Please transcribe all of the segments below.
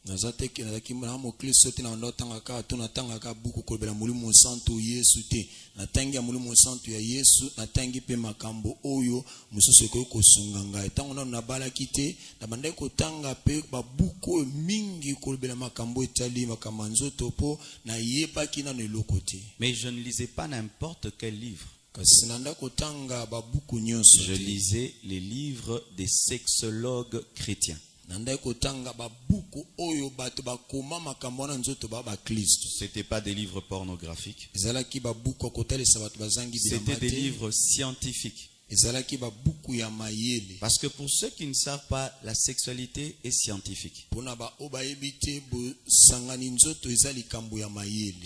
nazateki nazaki na mokristo te na ndotanga ka tuna tanga ka buku kolbela mulimo santo Yesu te natangi ya mulimo santo ya Yesu natangi pe makambo oyo mususu ko kosunga ngai tango na balaki te na bandai kotanga pe babuku mingi kolbela makambo etali makambo nzoto po na yebaki na eloko te. Mais je ne lisais pas n'importe quel livre. Kasi nanda kotanga babuku nyonso te. Je lisais les livres des sexologues chrétiens. C'était pas des livres pornographiques. C'était des livres scientifiques. Parce que pour ceux qui ne savent pas, la sexualité est scientifique.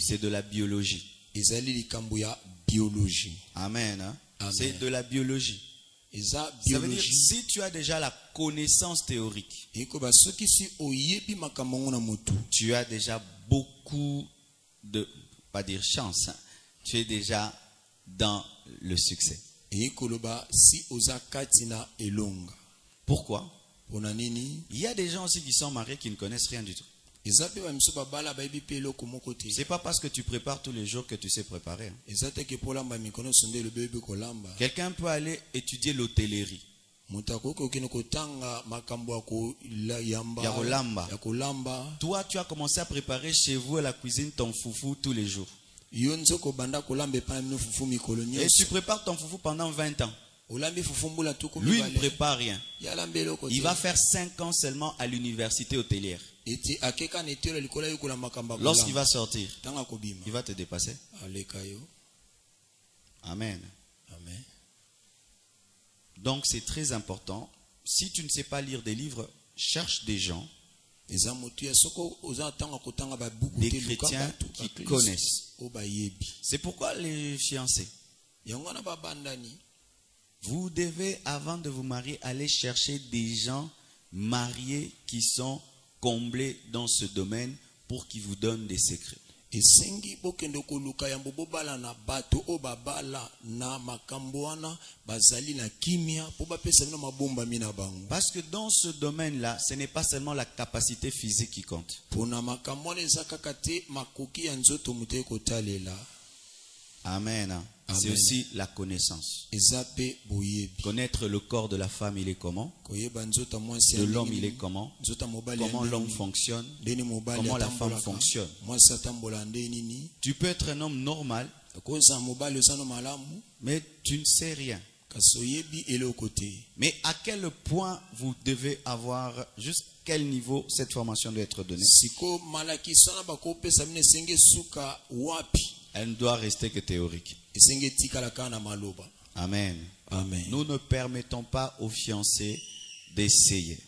C'est de la biologie. Amen. Hein? Amen. C'est de la biologie. Ça veut dire, si tu as déjà la connaissance théorique, tu as déjà beaucoup de, pas dire chance, hein, tu es déjà dans le succès. Pourquoi? Il y a des gens aussi qui sont mariés qui ne connaissent rien du tout. C'est pas parce que tu prépares tous les jours que tu sais préparer. Quelqu'un peut aller étudier l'hôtellerie. Toi, tu as commencé à préparer chez vous à la cuisine ton foufou tous les jours. Et tu prépares ton foufou pendant 20 ans. Lui ne prépare rien. Il va faire 5 ans seulement à l'université hôtelière. Lorsqu'il va sortir, il va te dépasser. Amen. Amen. Donc c'est très important. Si tu ne sais pas lire des livres, cherche des gens, des chrétiens qui connaissent. C'est pourquoi les fiancés, vous devez, avant de vous marier, aller chercher des gens mariés qui sont comblés dans ce domaine pour qu'ils vous donnent des secrets. Parce que dans ce domaine-là, ce n'est pas seulement la capacité physique qui compte. Amen. C'est aussi la connaissance. Connaître le corps de la femme, il est comment? De l'homme, il est comment? Comment l'homme fonctionne? Comment la femme fonctionne? Tu peux être un homme normal, mais tu ne sais rien. Mais à quel point vous devez avoir, jusqu'à quel niveau cette formation doit être donnée? Elle ne doit rester que théorique. Amen. Amen. Nous ne permettons pas aux fiancés d'essayer.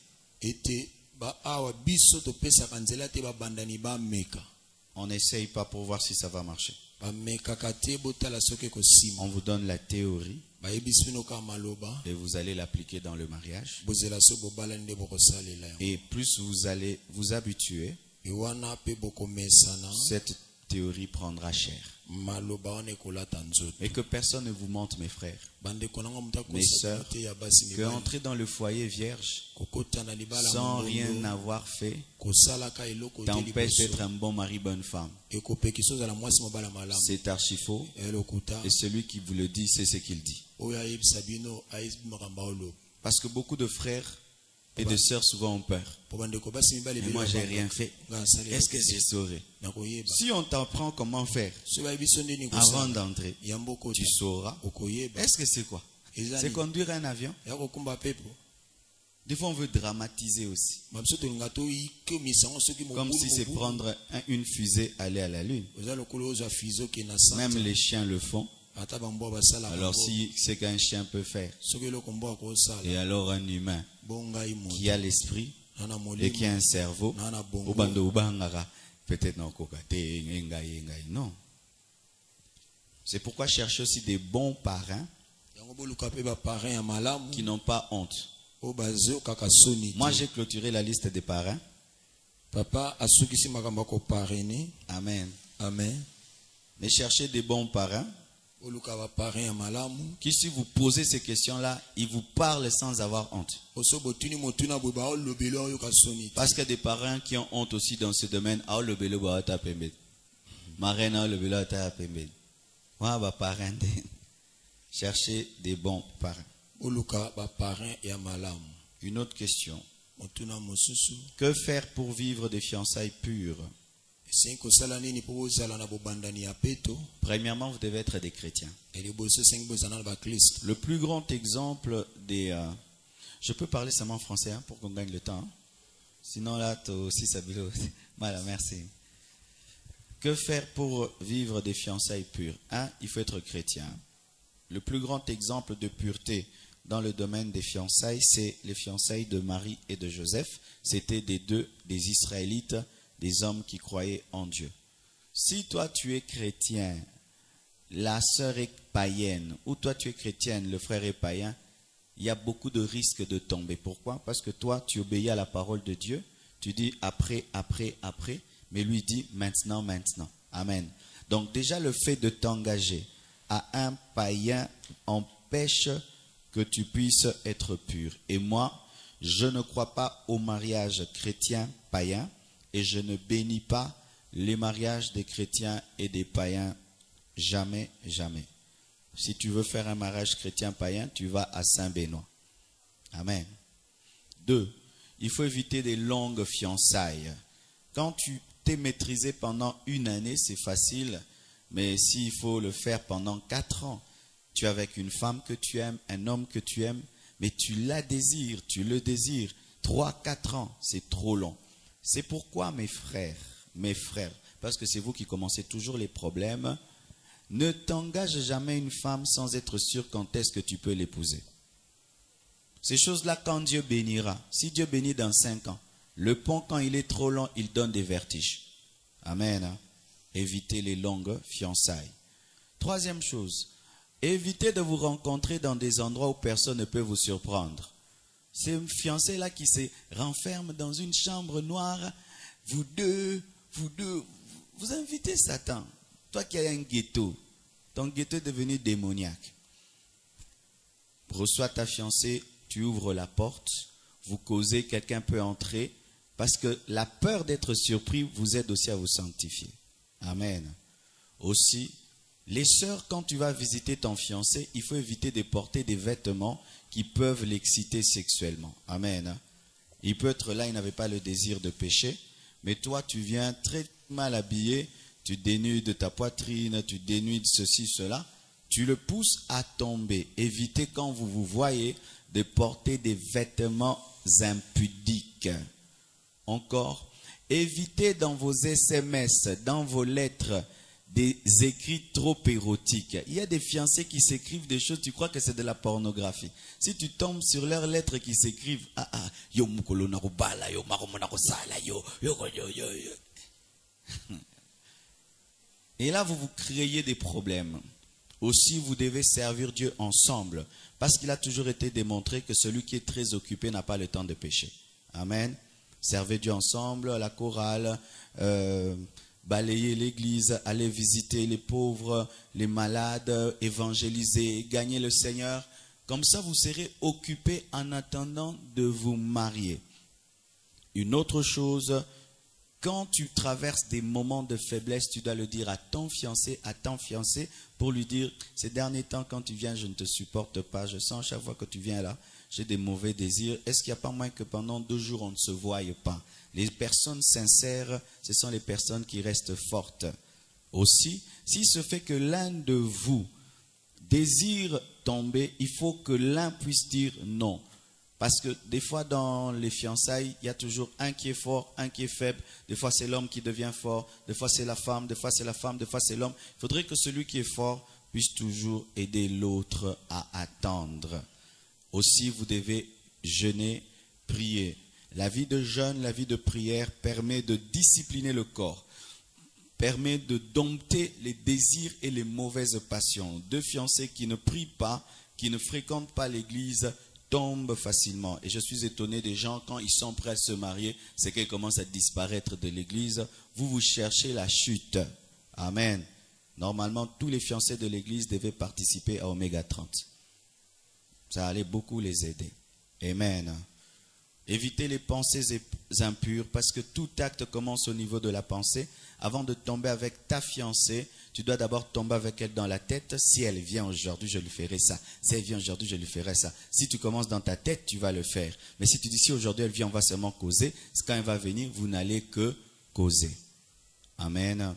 On n'essaye pas pour voir si ça va marcher. On vous donne la théorie et vous allez l'appliquer dans le mariage. Et plus vous allez vous habituer, cette théorie prendra chair. Et que personne ne vous mente, mes frères, mes sœurs, que entrer dans le foyer vierge sans rien avoir fait t'empêche d'être un bon mari, bonne femme. C'est archi faux. Et celui qui vous le dit, c'est ce qu'il dit. Parce que beaucoup de frères et de sœurs souvent ont peur. Mais moi, j'ai rien fait. Est-ce que je saurais? Si on t'apprend comment faire avant d'entrer, tu sauras. Est-ce que c'est quoi? C'est conduire un avion. Des fois, on veut dramatiser aussi. Comme si c'est prendre une fusée, aller à la lune. Même les chiens le font. Alors si c'est qu'un chien peut faire, et alors un humain qui a l'esprit et qui a un cerveau, peut-être non. C'est pourquoi chercher aussi des bons parrains qui n'ont pas honte. Moi j'ai clôturé la liste des parrains. Amen. Amen. Mais chercher des bons parrains Qui, si vous posez ces questions-là, il vous parle sans avoir honte. Parce qu'il y a des parents qui ont honte aussi dans ce domaine. Cherchez des bons parents. Une autre question. Que faire pour vivre des fiançailles pures? Premièrement, vous devez être des chrétiens. Le plus grand exemple des... je peux parler seulement en français pour qu'on gagne le temps. Hein? Sinon là, tu aussi sabilo. Voilà, merci. Que faire pour vivre des fiançailles pures? Il faut être chrétien. Le plus grand exemple de pureté dans le domaine des fiançailles, c'est les fiançailles de Marie et de Joseph. C'était des Israélites, des hommes qui croyaient en Dieu. Si toi tu es chrétien, la sœur est païenne, ou toi tu es chrétienne, le frère est païen, il y a beaucoup de risques de tomber. Pourquoi? Parce que toi tu obéis à la parole de Dieu, tu dis après, mais lui dit maintenant. Amen. Donc déjà le fait de t'engager à un païen empêche que tu puisses être pur. Et moi, je ne crois pas au mariage chrétien-païen et je ne bénis pas les mariages des chrétiens et des païens. Jamais, jamais. Si tu veux faire un mariage chrétien-païen, tu vas à Saint-Benoît. Amen. 2. Il faut éviter des longues fiançailles. Quand tu t'es maîtrisé pendant une année, c'est facile. Mais s'il faut le faire pendant 4 ans, tu es avec une femme que tu aimes, un homme que tu aimes, mais tu le désires. 3-4 ans, c'est trop long. C'est pourquoi mes frères, parce que c'est vous qui commencez toujours les problèmes, ne t'engage jamais une femme sans être sûr quand est-ce que tu peux l'épouser. Ces choses-là, quand Dieu bénira, si Dieu bénit dans 5 ans, le pont, quand il est trop long, il donne des vertiges. Amen. Évitez les longues fiançailles. 3e chose, évitez de vous rencontrer dans des endroits où personne ne peut vous surprendre. Ces fiancés-là qui se renferment dans une chambre noire, vous deux, vous invitez Satan. Toi qui as un ghetto, ton ghetto est devenu démoniaque. Reçois ta fiancée, tu ouvres la porte, vous causez, quelqu'un peut entrer, parce que la peur d'être surpris vous aide aussi à vous sanctifier. Amen. Aussi, les sœurs, quand tu vas visiter ton fiancé, il faut éviter de porter des vêtements qui peuvent l'exciter sexuellement. Amen. Il peut être là, il n'avait pas le désir de pécher, mais toi, tu viens très mal habillé, tu dénudes ta poitrine, tu dénudes ceci, cela, tu le pousses à tomber. Évitez quand vous vous voyez de porter des vêtements impudiques. Encore, évitez dans vos SMS, dans vos lettres, des écrits trop érotiques. Il y a des fiancés qui s'écrivent des choses, tu crois que c'est de la pornographie. Si tu tombes sur leurs lettres qui s'écrivent, et là vous vous créez des problèmes. Aussi vous devez servir Dieu ensemble, parce qu'il a toujours été démontré que celui qui est très occupé n'a pas le temps de pécher. Amen. Servez Dieu ensemble, à la chorale, balayer l'église, aller visiter les pauvres, les malades, évangéliser, gagner le Seigneur. Comme ça, vous serez occupés en attendant de vous marier. Une autre chose, quand tu traverses des moments de faiblesse, tu dois le dire à ton fiancé, pour lui dire, ces derniers temps, quand tu viens, je ne te supporte pas. Je sens chaque fois que tu viens là, j'ai des mauvais désirs. Est-ce qu'il n'y a pas moyen que pendant 2 jours, on ne se voie pas? Les personnes sincères, ce sont les personnes qui restent fortes. Aussi, s'il se fait que l'un de vous désire tomber, il faut que l'un puisse dire non. Parce que des fois dans les fiançailles, il y a toujours un qui est fort, un qui est faible. Des fois c'est l'homme qui devient fort, des fois c'est la femme, des fois c'est la femme, des fois c'est l'homme. Il faudrait que celui qui est fort puisse toujours aider l'autre à attendre. Aussi, vous devez jeûner, prier. La vie de jeûne, la vie de prière permet de discipliner le corps, permet de dompter les désirs et les mauvaises passions. 2 fiancés qui ne prient pas, qui ne fréquentent pas l'église, tombent facilement. Et je suis étonné des gens, quand ils sont prêts à se marier, c'est qu'ils commencent à disparaître de l'église. Vous cherchez la chute. Amen. Normalement, tous les fiancés de l'église devaient participer à Oméga 30. Ça allait beaucoup les aider. Amen. Évitez les pensées impures parce que tout acte commence au niveau de la pensée. Avant de tomber avec ta fiancée, tu dois d'abord tomber avec elle dans la tête. Si elle vient aujourd'hui, je lui ferai ça. Si elle vient aujourd'hui, je lui ferai ça. Si tu commences dans ta tête, tu vas le faire. Mais si tu dis, si aujourd'hui elle vient, on va seulement causer. Quand elle va venir, vous n'allez que causer. Amen.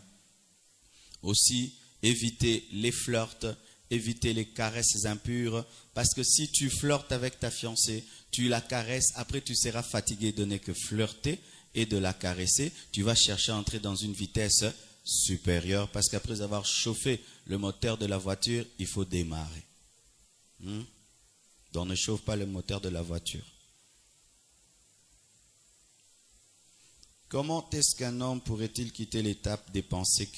Aussi, évitez les flirts, évitez les caresses impures. Parce que si tu flirtes avec ta fiancée, tu la caresses, après tu seras fatigué de ne que flirter et de la caresser. Tu vas chercher à entrer dans une vitesse supérieure parce qu'après avoir chauffé le moteur de la voiture, il faut démarrer. Donc ne chauffe pas le moteur de la voiture. Comment est-ce qu'un homme pourrait-il quitter l'étape des pensées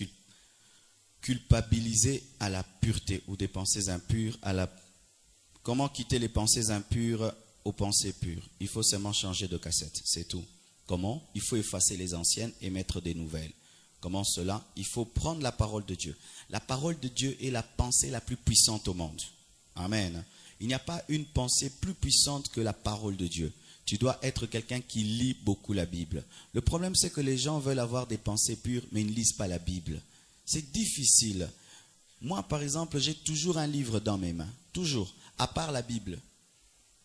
culpabilisées à la pureté ou des pensées impures à la... Comment quitter les pensées impures aux pensées pures? Il faut seulement changer de cassette, c'est tout. Comment? Il faut effacer les anciennes et mettre des nouvelles. Comment cela? Il faut prendre la parole de Dieu. La parole de Dieu est la pensée la plus puissante au monde. Amen. Il n'y a pas une pensée plus puissante que la parole de Dieu. Tu dois être quelqu'un qui lit beaucoup la Bible. Le problème, c'est que les gens veulent avoir des pensées pures, mais ils ne lisent pas la Bible. C'est difficile. Moi, par exemple, j'ai toujours un livre dans mes mains. Toujours. À part la Bible.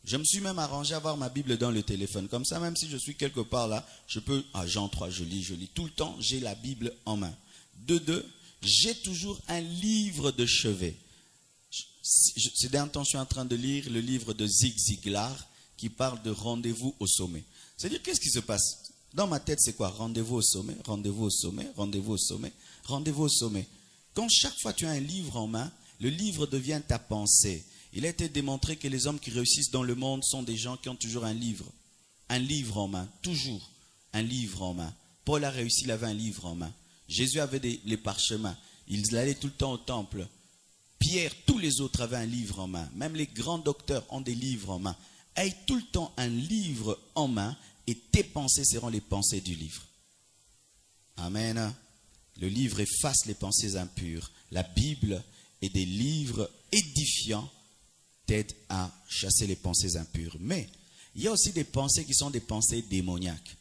Je me suis même arrangé à avoir ma Bible dans le téléphone. Comme ça, même si je suis quelque part là, je peux... Ah, Jean 3, je lis. Tout le temps, j'ai la Bible en main. De deux, j'ai toujours un livre de chevet. Ces derniers temps, je suis en train de lire le livre de Zig Ziglar qui parle de rendez-vous au sommet. C'est-à-dire, qu'est-ce qui se passe? Dans ma tête, c'est quoi? Rendez-vous au sommet, rendez-vous au sommet, rendez-vous au sommet, rendez-vous au sommet. Quand chaque fois tu as un livre en main, le livre devient ta pensée. Il a été démontré que les hommes qui réussissent dans le monde sont des gens qui ont toujours un livre en main, toujours un livre en main. Paul a réussi, il avait un livre en main. Jésus avait les parchemins, il allait tout le temps au temple. Pierre, tous les autres avaient un livre en main. Même les grands docteurs ont des livres en main. Aie tout le temps un livre en main et tes pensées seront les pensées du livre. Amen. Le livre efface les pensées impures. La Bible et des livres édifiants t'aident à chasser les pensées impures. Mais il y a aussi des pensées qui sont des pensées démoniaques.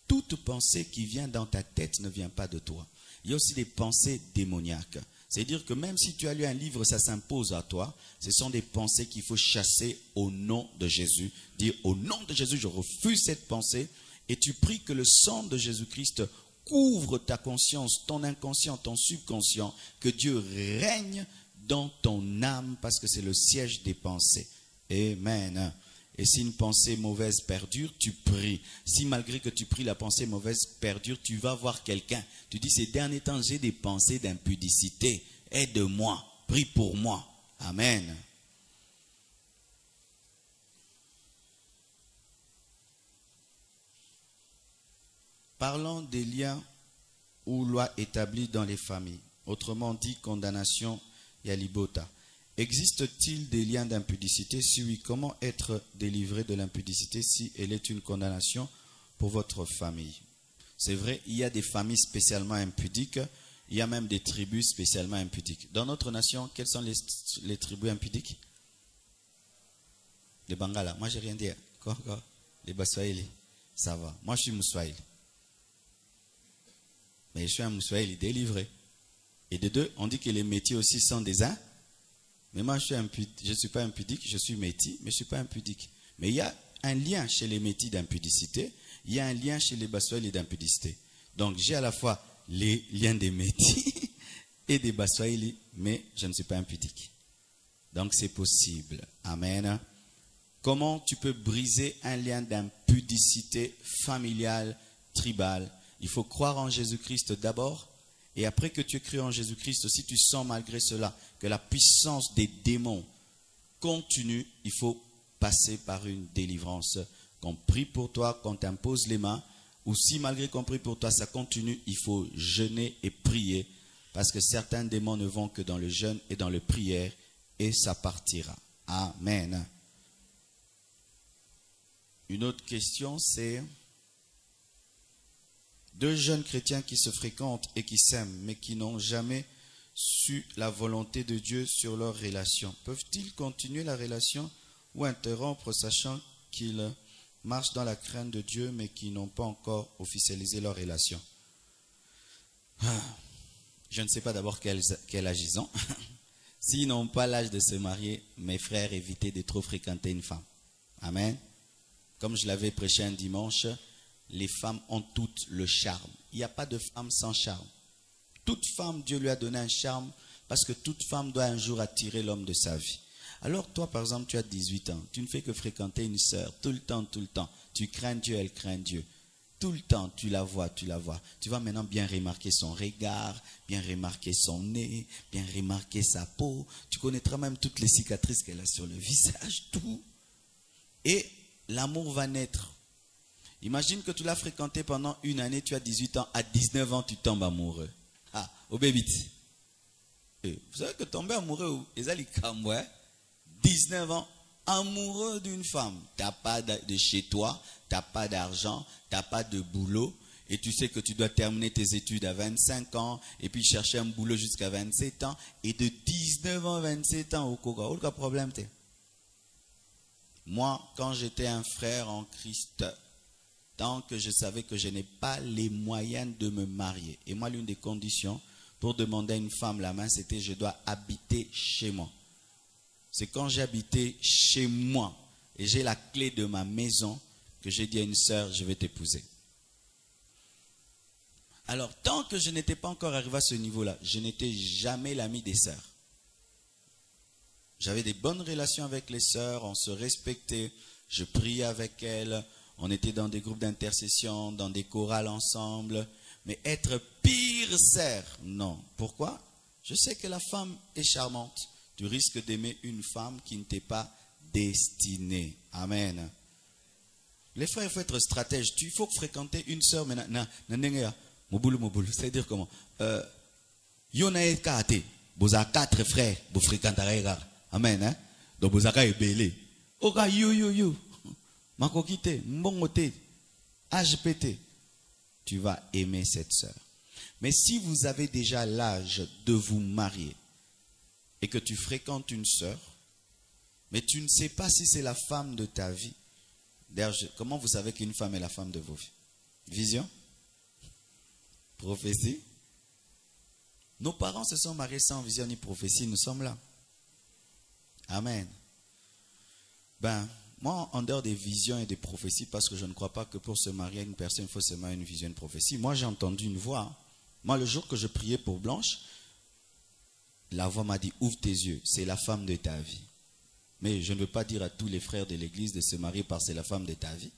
Toute pensée qui vient dans ta tête ne vient pas de toi. Il y a aussi des pensées démoniaques. C'est-à-dire que même si tu as lu un livre, ça s'impose à toi. Ce sont des pensées qu'il faut chasser au nom de Jésus. Dire au nom de Jésus, je refuse cette pensée. Et tu pries que le sang de Jésus-Christ couvre ta conscience, ton inconscient, ton subconscient. Que Dieu règne dans ton âme parce que c'est le siège des pensées. Amen. Et si une pensée mauvaise perdure, tu pries. Si malgré que tu pries, la pensée mauvaise perdure, tu vas voir quelqu'un. Tu dis, ces derniers temps, j'ai des pensées d'impudicité. Aide-moi. Prie pour moi. Amen. Parlons des liens ou lois établies dans les familles. Autrement dit, condamnation et alibota. Existe-t-il des liens d'impudicité? Si oui, comment être délivré de l'impudicité si elle est une condamnation pour votre famille? C'est vrai, il y a des familles spécialement impudiques, il y a même des tribus spécialement impudiques. Dans notre nation, quelles sont les tribus impudiques? Les Bangala. Moi, j'ai rien dit. Quoi? Les Baswahili. Ça va. Moi, je suis Mouswahili. Mais je suis un Mouswahili délivré. Et de deux, on dit que les métis aussi sont des uns. Mais moi, je ne suis pas impudique, je suis métis, mais je ne suis pas impudique. Mais il y a un lien chez les métis d'impudicité, il y a un lien chez les Baswahili d'impudicité. Donc, j'ai à la fois les liens des métis et des Baswahili, mais je ne suis pas impudique. Donc, c'est possible. Amen. Comment tu peux briser un lien d'impudicité familiale, tribale? Il faut croire en Jésus-Christ d'abord. Et après que tu aies cru en Jésus-Christ, si tu sens malgré cela que la puissance des démons continue, il faut passer par une délivrance. Qu'on prie pour toi, qu'on t'impose les mains, ou si malgré qu'on prie pour toi, ça continue, il faut jeûner et prier, parce que certains démons ne vont que dans le jeûne et dans la prière, et ça partira. Amen. Une autre question, c'est... Deux jeunes chrétiens qui se fréquentent et qui s'aiment, mais qui n'ont jamais su la volonté de Dieu sur leur relation? Peuvent-ils continuer la relation ou interrompre, sachant qu'ils marchent dans la crainte de Dieu mais qui n'ont pas encore officialisé leur relation? Je ne sais pas d'abord quel âge ils ont. S'ils n'ont pas l'âge de se marier, mes frères, évitez de trop fréquenter une femme. Amen. Comme je l'avais prêché un dimanche, les femmes ont toutes le charme. Il n'y a pas de femme sans charme. Toute femme, Dieu lui a donné un charme parce que toute femme doit un jour attirer l'homme de sa vie. Alors toi, par exemple, tu as 18 ans. Tu ne fais que fréquenter une sœur tout le temps, tout le temps. Tu crains Dieu, elle craint Dieu. Tout le temps, tu la vois, tu la vois. Tu vas maintenant bien remarquer son regard, bien remarquer son nez, bien remarquer sa peau. Tu connaîtras même toutes les cicatrices qu'elle a sur le visage, tout. Et l'amour va naître. Imagine que tu l'as fréquenté pendant une année, tu as 18 ans, à 19 ans, tu tombes amoureux. Ah, au bébé. Vous savez que tomber amoureux, ils ont 19 ans, amoureux d'une femme. Tu n'as pas de chez toi, tu n'as pas d'argent, tu n'as pas de boulot, et tu sais que tu dois terminer tes études à 25 ans, et puis chercher un boulot jusqu'à 27 ans, et de 19 ans à 27 ans, aucun problème. Moi, quand j'étais un frère en Christ, tant que je savais que je n'ai pas les moyens de me marier, et moi, l'une des conditions pour demander à une femme la main, c'était je dois habiter chez moi. C'est quand j'ai habité chez moi, et j'ai la clé de ma maison, que j'ai dit à une sœur, je vais t'épouser. Alors, tant que je n'étais pas encore arrivé à ce niveau-là, je n'étais jamais l'ami des sœurs. J'avais des bonnes relations avec les sœurs, on se respectait, je priais avec elles, on était dans des groupes d'intercession, dans des chorales ensemble, mais être pire sœur, non. Pourquoi? Je sais que la femme est charmante. Tu risques d'aimer une femme qui ne t'est pas destinée. Amen. Les frères, il faut être stratège. Il faut fréquenter une sœur. C'est-à-dire comment? Vous avez 4 frères, vous fréquenterez. Amen. Donc vous avez belé. Oka yo. Makokite, mbongote, HPT. Tu vas aimer cette sœur. Mais si vous avez déjà l'âge de vous marier et que tu fréquentes une sœur, mais tu ne sais pas si c'est la femme de ta vie. D'ailleurs, comment vous savez qu'une femme est la femme de vos vies? Vision? Prophétie? Nos parents se sont mariés sans vision ni prophétie, nous sommes là. Amen. Moi, en dehors des visions et des prophéties, parce que je ne crois pas que pour se marier à une personne, il faut se marier à une vision et une prophétie. Moi, j'ai entendu une voix. Moi, le jour que je priais pour Blanche, la voix m'a dit, ouvre tes yeux, c'est la femme de ta vie. Mais je ne veux pas dire à tous les frères de l'église de se marier parce que c'est la femme de ta vie.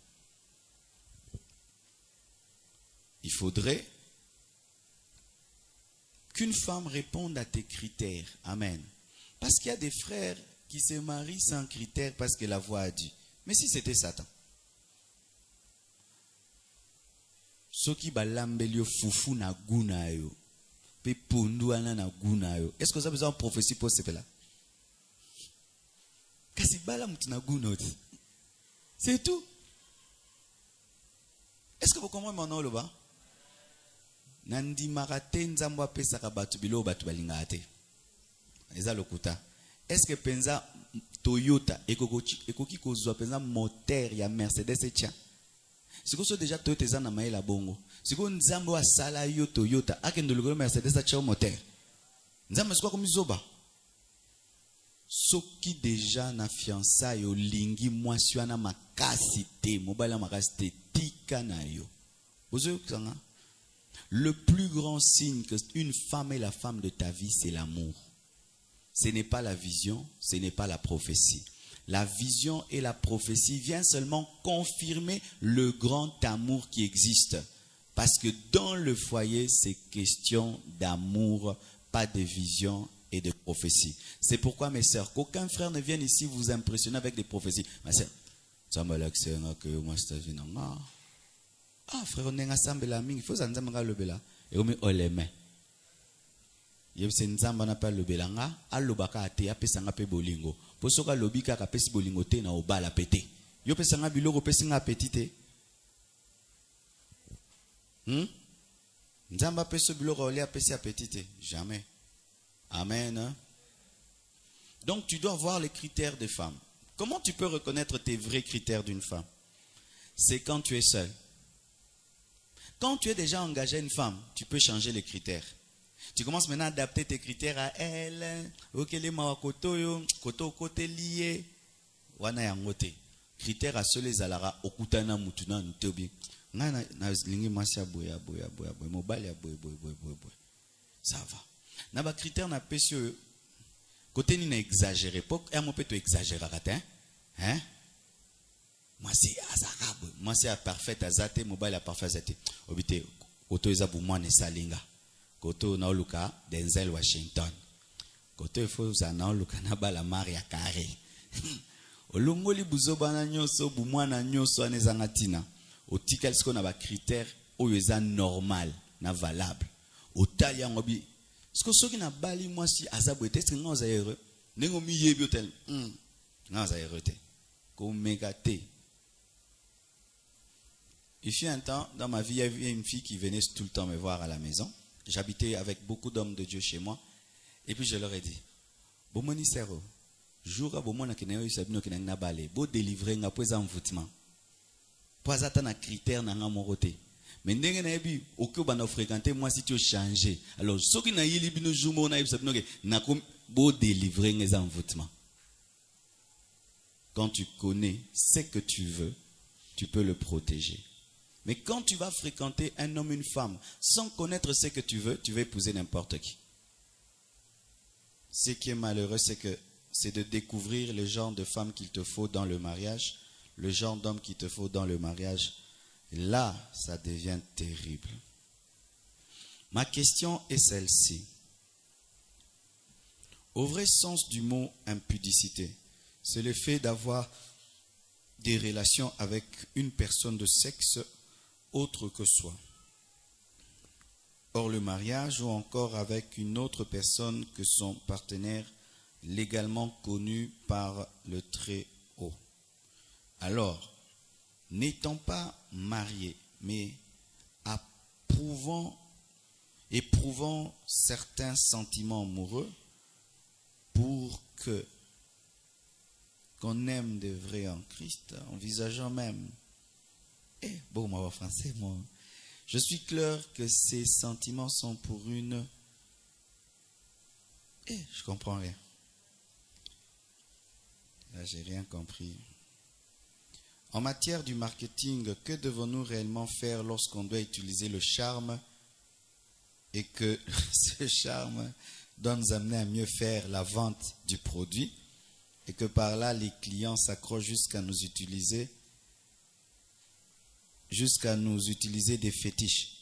Il faudrait qu'une femme réponde à tes critères. Amen. Parce qu'il y a des frères qui se marient sans critères parce que la voix a dit. Mais si c'était Satan. Soki balambelio fufu na guna yo. Pe pondu ana na guna yo. Est-ce que vous avez besoin de prophétie pour ce là? Kasi bala mutina guna. C'est tout. Est-ce que vous comprenez mon nom là-bas? Nandi marate nzambo apesaka batu bilo batu balingate. Eza lokuta. Est-ce que penza Toyota ekoki kozwa penza moteur ya Mercedes etia? Siko so déjà Toyota eza na maela bongo. Siko nzambo asala yo Toyota akende lokolo Mercedes atia moteur. Nzambo siko komizoba. Soki déjà na fiançailles yo lingi mwasi wana makasi te, mobala makasi te tika na yo. Bozo kanga. Le plus grand signe que une femme est la femme de ta vie, c'est l'amour. Ce n'est pas la vision, ce n'est pas la prophétie. La vision et la prophétie viennent seulement confirmer le grand amour qui existe. Parce que dans le foyer, c'est question d'amour, pas de vision et de prophétie. C'est pourquoi, mes sœurs, qu'aucun frère ne vienne ici vous impressionner avec des prophéties. Ma sœur, frère, on est ensemble la mingi, il faut s'ensemble le bela. Et on met oleme. Yebse nzamba na pa lobelanga, alobaka ate apesanga pe bolingo. Posoka lobika ka pesi bolingo te na obala pete. Yo pesanga biloko pesinga petite. Nzamba peso biloko ole apesi apetite, jamais. Amen. Donc tu dois voir les critères des femmes. Comment tu peux reconnaître tes vrais critères d'une femme? C'est quand tu es seul. Quand tu es déjà engagé à une femme, tu peux changer les critères. Tu commences maintenant à adapter tes critères à elle. Côté lié. Wana yangote. Critères à ceux les alara okutana mutuna nutobi. Ngana na lingi masia boya mobile ya boy. Ça va. Na ba critères na pesio côté ni na exagéré. Pok e mo peut exagérer ratin. Hein? Moi c'est azarab. Moi c'est parfait azate mobile ya parfait azate. Obité koto eza bu mwana salinga. Koto na oluka Denzel Washington. Koto ifo za na oluka na bala Maria Carey. Olongoli buzoba na nyoso bu mwana nyoso anezanga tina. Otikal ce qu'on a ba critères oyo eza normal na valable. Otali yango bi ce que soki na bali moi si azabwete est-ce que nga heureux nengo mi yebi hotel nga heureux te ko megate. Il fut un temps dans ma vie, il y avait une fille qui venait tout le temps me voir à la maison. J'habitais avec beaucoup d'hommes de Dieu chez moi. Et puis je leur ai dit, bon moni sero, jour à bon mona kenayo isabino kenanga balé, bo délivrer nga poza envoûtement. Poza ta na critère na nga moroté. Mais ndenge na yebi okyo bana fréquenter moi si tu as changé. Alors soki na yeli bino jumo na isabino ke na ko bo délivrer nga envoûtement. Quand tu connais ce que tu veux, tu peux le protéger. Mais quand tu vas fréquenter un homme, une femme, sans connaître ce que tu veux, tu vas épouser n'importe qui. Ce qui est malheureux, c'est de découvrir le genre de femme qu'il te faut dans le mariage, le genre d'homme qu'il te faut dans le mariage. Là, ça devient terrible. Ma question est celle-ci. Au vrai sens du mot impudicité, c'est le fait d'avoir des relations avec une personne de sexe autre que soi. Or le mariage ou encore avec une autre personne que son partenaire légalement connu par le Très-Haut. Alors, n'étant pas mariés, mais éprouvant certains sentiments amoureux pour qu'on aime de vrai en Christ, envisageant même bon, moi, français, moi. Je suis clair que ces sentiments sont pour une... je comprends rien. Là, j'ai rien compris. En matière du marketing, que devons-nous réellement faire lorsqu'on doit utiliser le charme et que ce charme doit nous amener à mieux faire la vente du produit et que par là, les clients s'accrochent jusqu'à nous utiliser des fétiches.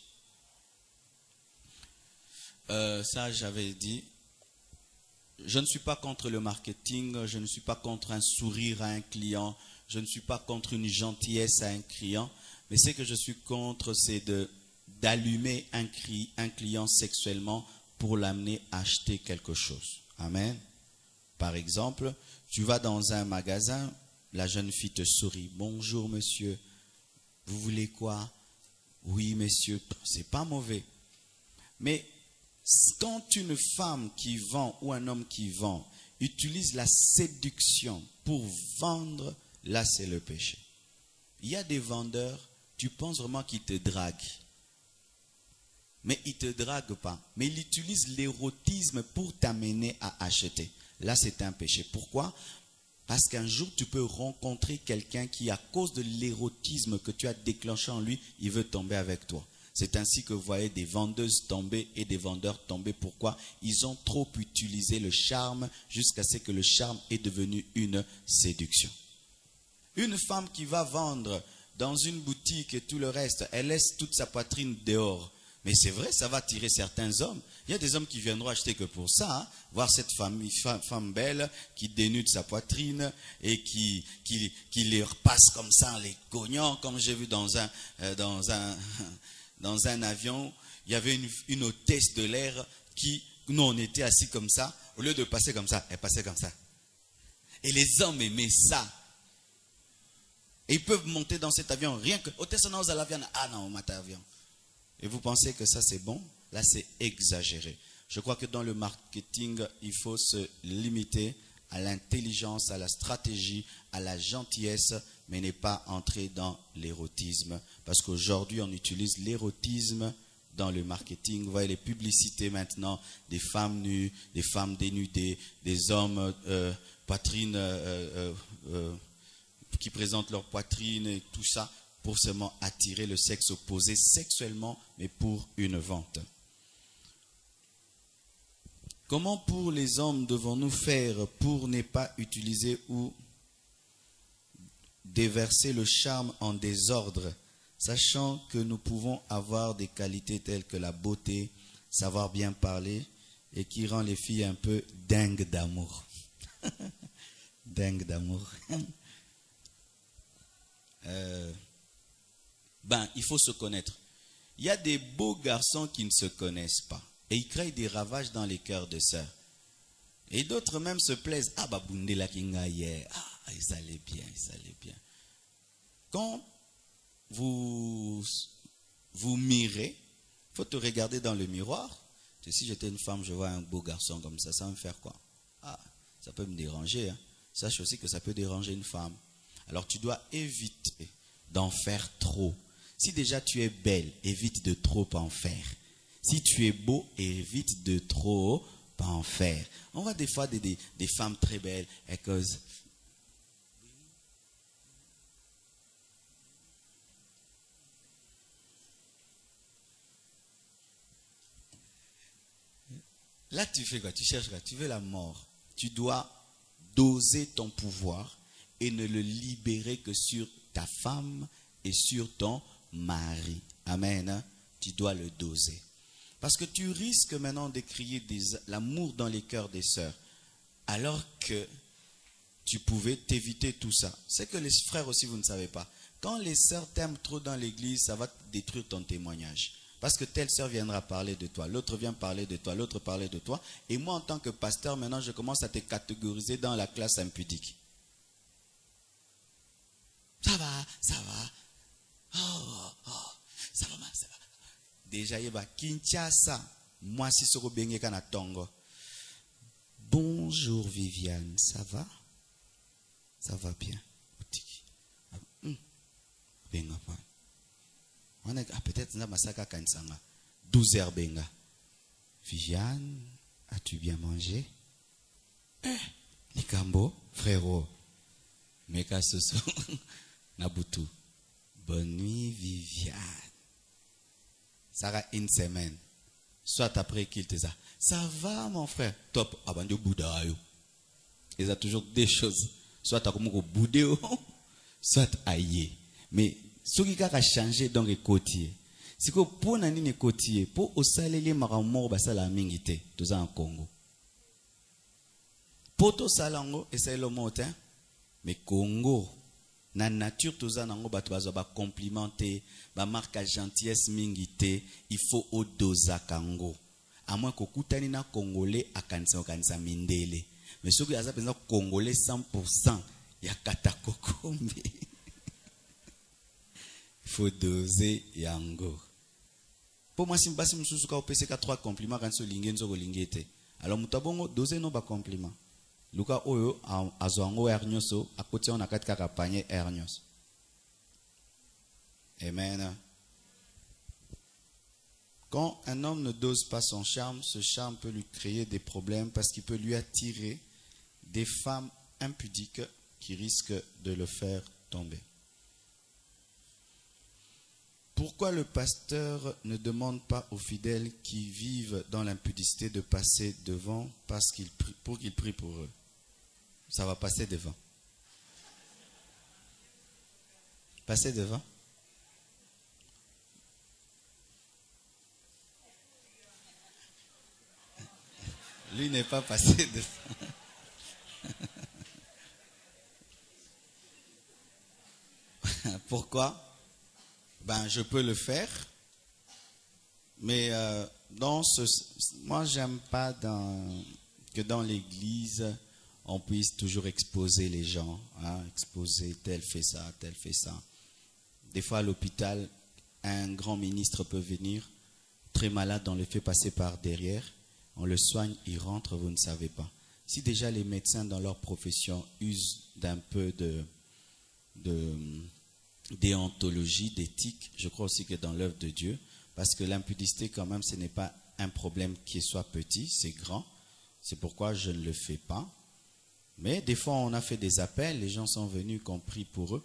Ça, j'avais dit. Je ne suis pas contre le marketing, je ne suis pas contre un sourire à un client, je ne suis pas contre une gentillesse à un client, mais ce que je suis contre, c'est d'allumer un client sexuellement pour l'amener à acheter quelque chose. Amen. Par exemple, tu vas dans un magasin, la jeune fille te sourit. Bonjour monsieur. Vous voulez quoi? Oui, messieurs, c'est pas mauvais. Mais quand une femme qui vend ou un homme qui vend utilise la séduction pour vendre, là c'est le péché. Il y a des vendeurs, tu penses vraiment qu'ils te draguent. Mais ils ne te draguent pas. Mais ils utilisent l'érotisme pour t'amener à acheter. Là c'est un péché. Pourquoi? Parce qu'un jour, tu peux rencontrer quelqu'un qui, à cause de l'érotisme que tu as déclenché en lui, il veut tomber avec toi. C'est ainsi que vous voyez des vendeuses tomber et des vendeurs tomber. Pourquoi? Ils ont trop utilisé le charme jusqu'à ce que le charme est devenu une séduction. Une femme qui va vendre dans une boutique et tout le reste, elle laisse toute sa poitrine dehors. Mais c'est vrai, ça va attirer certains hommes. Il y a des hommes qui viendront acheter que pour ça, hein, voir cette femme belle qui dénude sa poitrine et qui les repasse comme ça en les cognant, comme j'ai vu dans un avion. Il y avait une hôtesse de l'air qui, nous on était assis comme ça, au lieu de passer comme ça, elle passait comme ça. Et les hommes aimaient ça. Et ils peuvent monter dans cet avion, rien que, hôtesse on a l'avion, ah non, on m'a avion. Et vous pensez que ça c'est bon? Là c'est exagéré. Je crois que dans le marketing, il faut se limiter à l'intelligence, à la stratégie, à la gentillesse, mais ne pas entrer dans l'érotisme. Parce qu'aujourd'hui, on utilise l'érotisme dans le marketing. Vous voyez les publicités maintenant, des femmes nues, des femmes dénudées, des hommes poitrine qui présentent leur poitrine et tout ça pour seulement attirer le sexe opposé sexuellement, mais pour une vente. Comment pour les hommes devons-nous faire pour ne pas utiliser ou déverser le charme en désordre, sachant que nous pouvons avoir des qualités telles que la beauté, savoir bien parler, et qui rend les filles un peu dingues d'amour. Dingues d'amour. Il faut se connaître. Il y a des beaux garçons qui ne se connaissent pas. Et ils créent des ravages dans les cœurs des sœurs. Et d'autres même se plaisent. Ah, bah, Bundela Kinga hier. Ah, ils allaient bien, ils allaient bien. Quand vous mirez, il faut te regarder dans le miroir. Si j'étais une femme, je vois un beau garçon comme ça va me faire quoi? Ah, ça peut me déranger. Hein. Sache aussi que ça peut déranger une femme. Alors tu dois éviter d'en faire trop. Si déjà tu es belle, évite de trop en faire. Si tu es beau, évite de trop pas en faire. On voit des fois des femmes très belles et cause. Là, tu fais quoi? Tu cherches quoi? Tu veux la mort. Tu dois doser ton pouvoir et ne le libérer que sur ta femme et sur ton mari. Amen. Hein? Tu dois le doser. Parce que tu risques maintenant de crier l'amour dans les cœurs des sœurs, alors que tu pouvais t'éviter tout ça. C'est que les frères aussi, vous ne savez pas. Quand les sœurs t'aiment trop dans l'église, ça va détruire ton témoignage. Parce que telle sœur viendra parler de toi, l'autre vient parler de toi, l'autre parler de toi. Et moi, en tant que pasteur, maintenant, je commence à te catégoriser dans la classe impudique. Ça va, ça va. Oh, ça va, ça va. Déjà, il y a Kinshasa. Moi, si ce que kana tongo. Bonjour Viviane, ça va? Ça va bien. Benga pas. On a peut-être na masaka kansanga. 12h benga. Viviane, as-tu bien mangé? Nikambo, frérot. Meka soso. Nabutu. Bonne nuit Viviane. Ça sera une semaine. Soit après qu'il te dise, ça va mon frère. Top. Abandio Bouddha. Il y a toujours des choses. Soit tu as comme Bouddha, soit aïe. Mais ce qui a changé dans les côtiers, c'est que pour les côtiers, pour au salé maramor basala mingité, tout ça en Congo. Pour tout salango, et c'est le mot, mais Congo. Na nature toza nango bato bazoba complimenter ba marque gentillesse mingité il faut odoza kango à moins kokutani na congolais akanisa mindele mais soki aza penza congolais 100% ya katakokombe il faut doser yango pour moi simbasi mususu ka opese ka 3 compliments quand so lingenzo ko lingete alors mutabongo doser no ba compliments Luka oyo azwango ernyoso akoti on akati kaka panier ernyoso. Amen. Quand un homme ne dose pas son charme, ce charme peut lui créer des problèmes parce qu'il peut lui attirer des femmes impudiques qui risquent de le faire tomber. Pourquoi le pasteur ne demande pas aux fidèles qui vivent dans l'impudicité de passer devant pour qu'ils prient pour eux? Ça va passer devant. Passer devant. Lui n'est pas passé devant. Pourquoi? Je peux le faire. Mais moi, j'aime pas que dans l'église, on puisse toujours exposer les gens, hein, exposer tel fait ça, tel fait ça. Des fois à l'hôpital, un grand ministre peut venir, très malade, on le fait passer par derrière, On le soigne, il rentre, vous ne savez pas. Si déjà les médecins dans leur profession usent d'un peu de déontologie, d'éthique, je crois aussi que dans l'œuvre de Dieu, parce que l'impudicité quand même, ce n'est pas un problème qui soit petit, c'est grand. C'est pourquoi je ne le fais pas. Mais des fois, on a fait des appels, les gens sont venus, qu'on prie pour eux.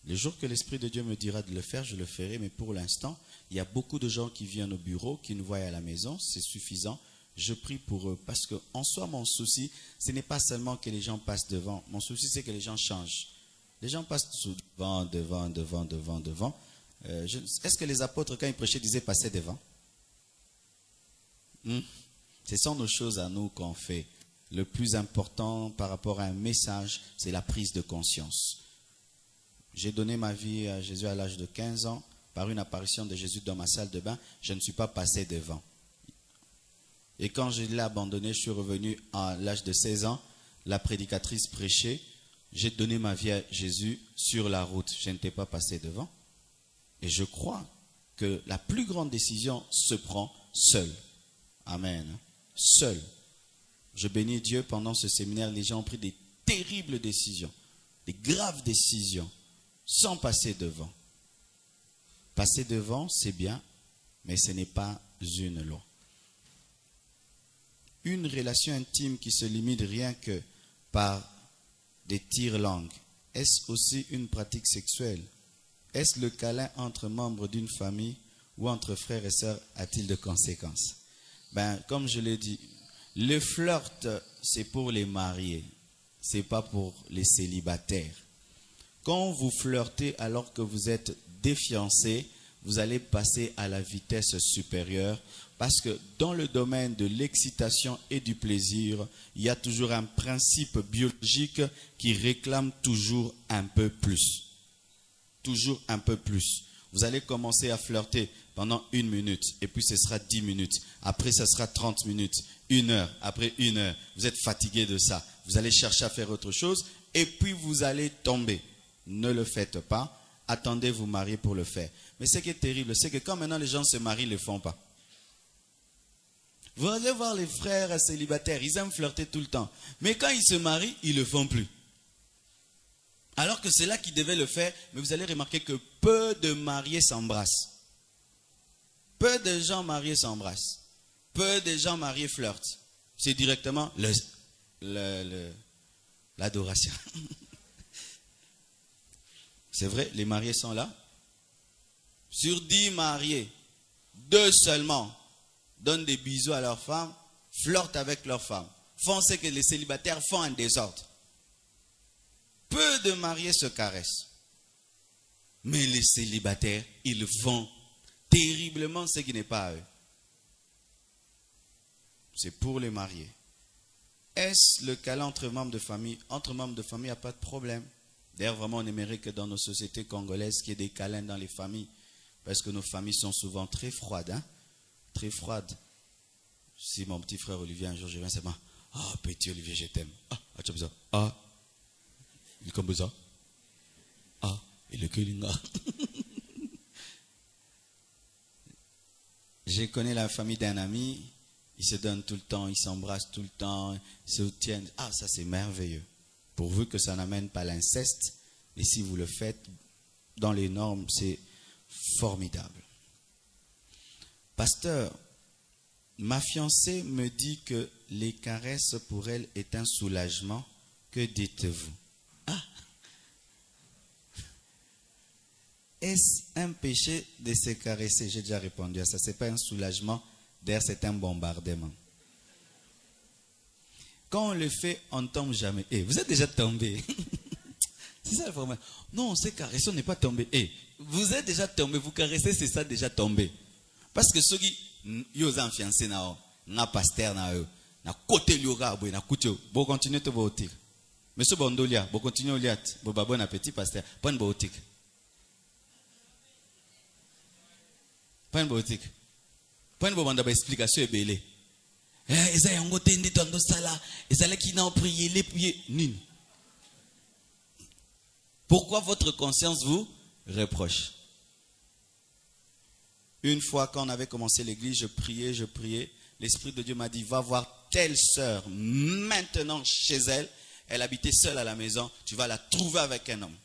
Le jour que l'Esprit de Dieu me dira de le faire, je le ferai. Mais pour l'instant, il y a beaucoup de gens qui viennent au bureau, qui nous voient à la maison, c'est suffisant. Je prie pour eux. Parce qu'en soi, mon souci, ce n'est pas seulement que les gens passent devant. Mon souci, c'est que les gens changent. Les gens passent devant. Est-ce que les apôtres, quand ils prêchaient, disaient passer devant? Ce sont nos choses à nous qu'on fait. Le plus important par rapport à un message, c'est la prise de conscience. J'ai donné ma vie à Jésus à l'âge de 15 ans. Par une apparition de Jésus dans ma salle de bain, je ne suis pas passé devant. Et quand je l'ai abandonné, je suis revenu à l'âge de 16 ans. La prédicatrice prêchait. J'ai donné ma vie à Jésus sur la route. Je n'étais pas passé devant. Et je crois que la plus grande décision se prend seule. Amen. Seul. Je bénis Dieu, pendant ce séminaire, les gens ont pris des terribles décisions, des graves décisions, sans passer devant. Passer devant, c'est bien, mais ce n'est pas une loi. Une relation intime qui se limite rien que par des tire-langues, est-ce aussi une pratique sexuelle? Est-ce le câlin entre membres d'une famille ou entre frères et sœurs a-t-il de conséquences? Comme je l'ai dit, le flirt, c'est pour les mariés, ce n'est pas pour les célibataires. Quand vous flirtez alors que vous êtes défiancé, vous allez passer à la vitesse supérieure, parce que dans le domaine de l'excitation et du plaisir, il y a toujours un principe biologique qui réclame toujours un peu plus. Toujours un peu plus. Vous allez commencer à flirter pendant 1 minute, et puis ce sera 10 minutes. Après, ce sera 30 minutes, 1 heure, après 1 heure. Vous êtes fatigué de ça. Vous allez chercher à faire autre chose, et puis vous allez tomber. Ne le faites pas. Attendez vous marier pour le faire. Mais ce qui est terrible, c'est que quand maintenant les gens se marient, ils ne le font pas. Vous allez voir les frères célibataires, ils aiment flirter tout le temps. Mais quand ils se marient, ils ne le font plus. Alors que c'est là qu'ils devaient le faire, mais vous allez remarquer que peu de mariés s'embrassent. Peu de gens mariés s'embrassent. Peu de gens mariés flirtent. C'est directement l'adoration. C'est vrai, les mariés sont là. Sur 10 mariés, 2 seulement donnent des bisous à leurs femmes, flirtent avec leurs femmes, font ce que les célibataires font en désordre. Peu de mariés se caressent. Mais les célibataires, ils font terriblement ce qui n'est pas à eux. C'est pour les mariés. Est-ce le câlin entre membres de famille? Entre membres de famille, il n'y a pas de problème. D'ailleurs, vraiment, on aimerait que dans nos sociétés congolaises, qu'il y ait des câlins dans les familles. Parce que nos familles sont souvent très froides. Hein? Très froides. Si mon petit frère Olivier, un jour, je viens, c'est moi. Ah, petit Olivier, je t'aime. Ah, tu as besoin. Ah, il est comme ça. Ah, il est que l'inga. Je connais la famille d'un ami. Ils se donnent tout le temps, ils s'embrassent tout le temps, ils se tiennent. Ah, ça c'est merveilleux. Pourvu que ça n'amène pas l'inceste. Et si vous le faites dans les normes, c'est formidable. Pasteur, ma fiancée me dit que les caresses pour elle est un soulagement. Que dites-vous? Ah! Est-ce un péché de se caresser? J'ai déjà répondu à ça. Ce n'est pas un soulagement. D'ailleurs, c'est un bombardement. Quand on le fait, on ne tombe jamais. Vous êtes déjà tombé. C'est ça le problème. Non, on s'est caressé, on n'est pas tombé. Vous êtes déjà tombé, vous caressez, c'est ça déjà tombé. Parce que ceux qui ont fiancé, na pasteur, na côté liora, na couteau, vous continuez de vous dire. Monsieur Bondolia, vous continuez au liat, vous bon appétit, pasteur. Pas une boutique. Pas une boutique. Pas une bonne explication belé. Eza yango tende tondo sala, ezala qui n'a prié les pieds nini. Pourquoi votre conscience vous reproche? Une fois quand on avait commencé l'église, je priais, l'Esprit de Dieu m'a dit, va voir telle sœur maintenant chez elle. Elle habitait seule à la maison. Tu vas la trouver avec un homme.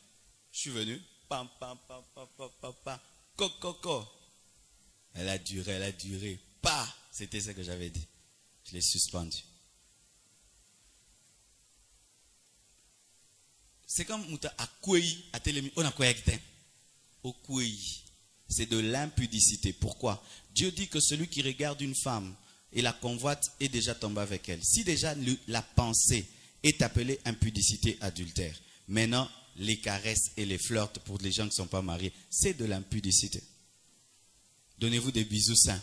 Je suis venu. Pam, pam, pam, pam, pam, pam, pam. Coco. Elle a duré. Pas. C'était ce que j'avais dit. Je l'ai suspendu. C'est comme c'est de l'impudicité. Pourquoi? Dieu dit que celui qui regarde une femme et la convoite est déjà tombé avec elle. Si déjà la pensée est appelée impudicité, adultère, maintenant les caresses et les flirts pour les gens qui ne sont pas mariés, c'est de l'impudicité. Donnez-vous des bisous sains.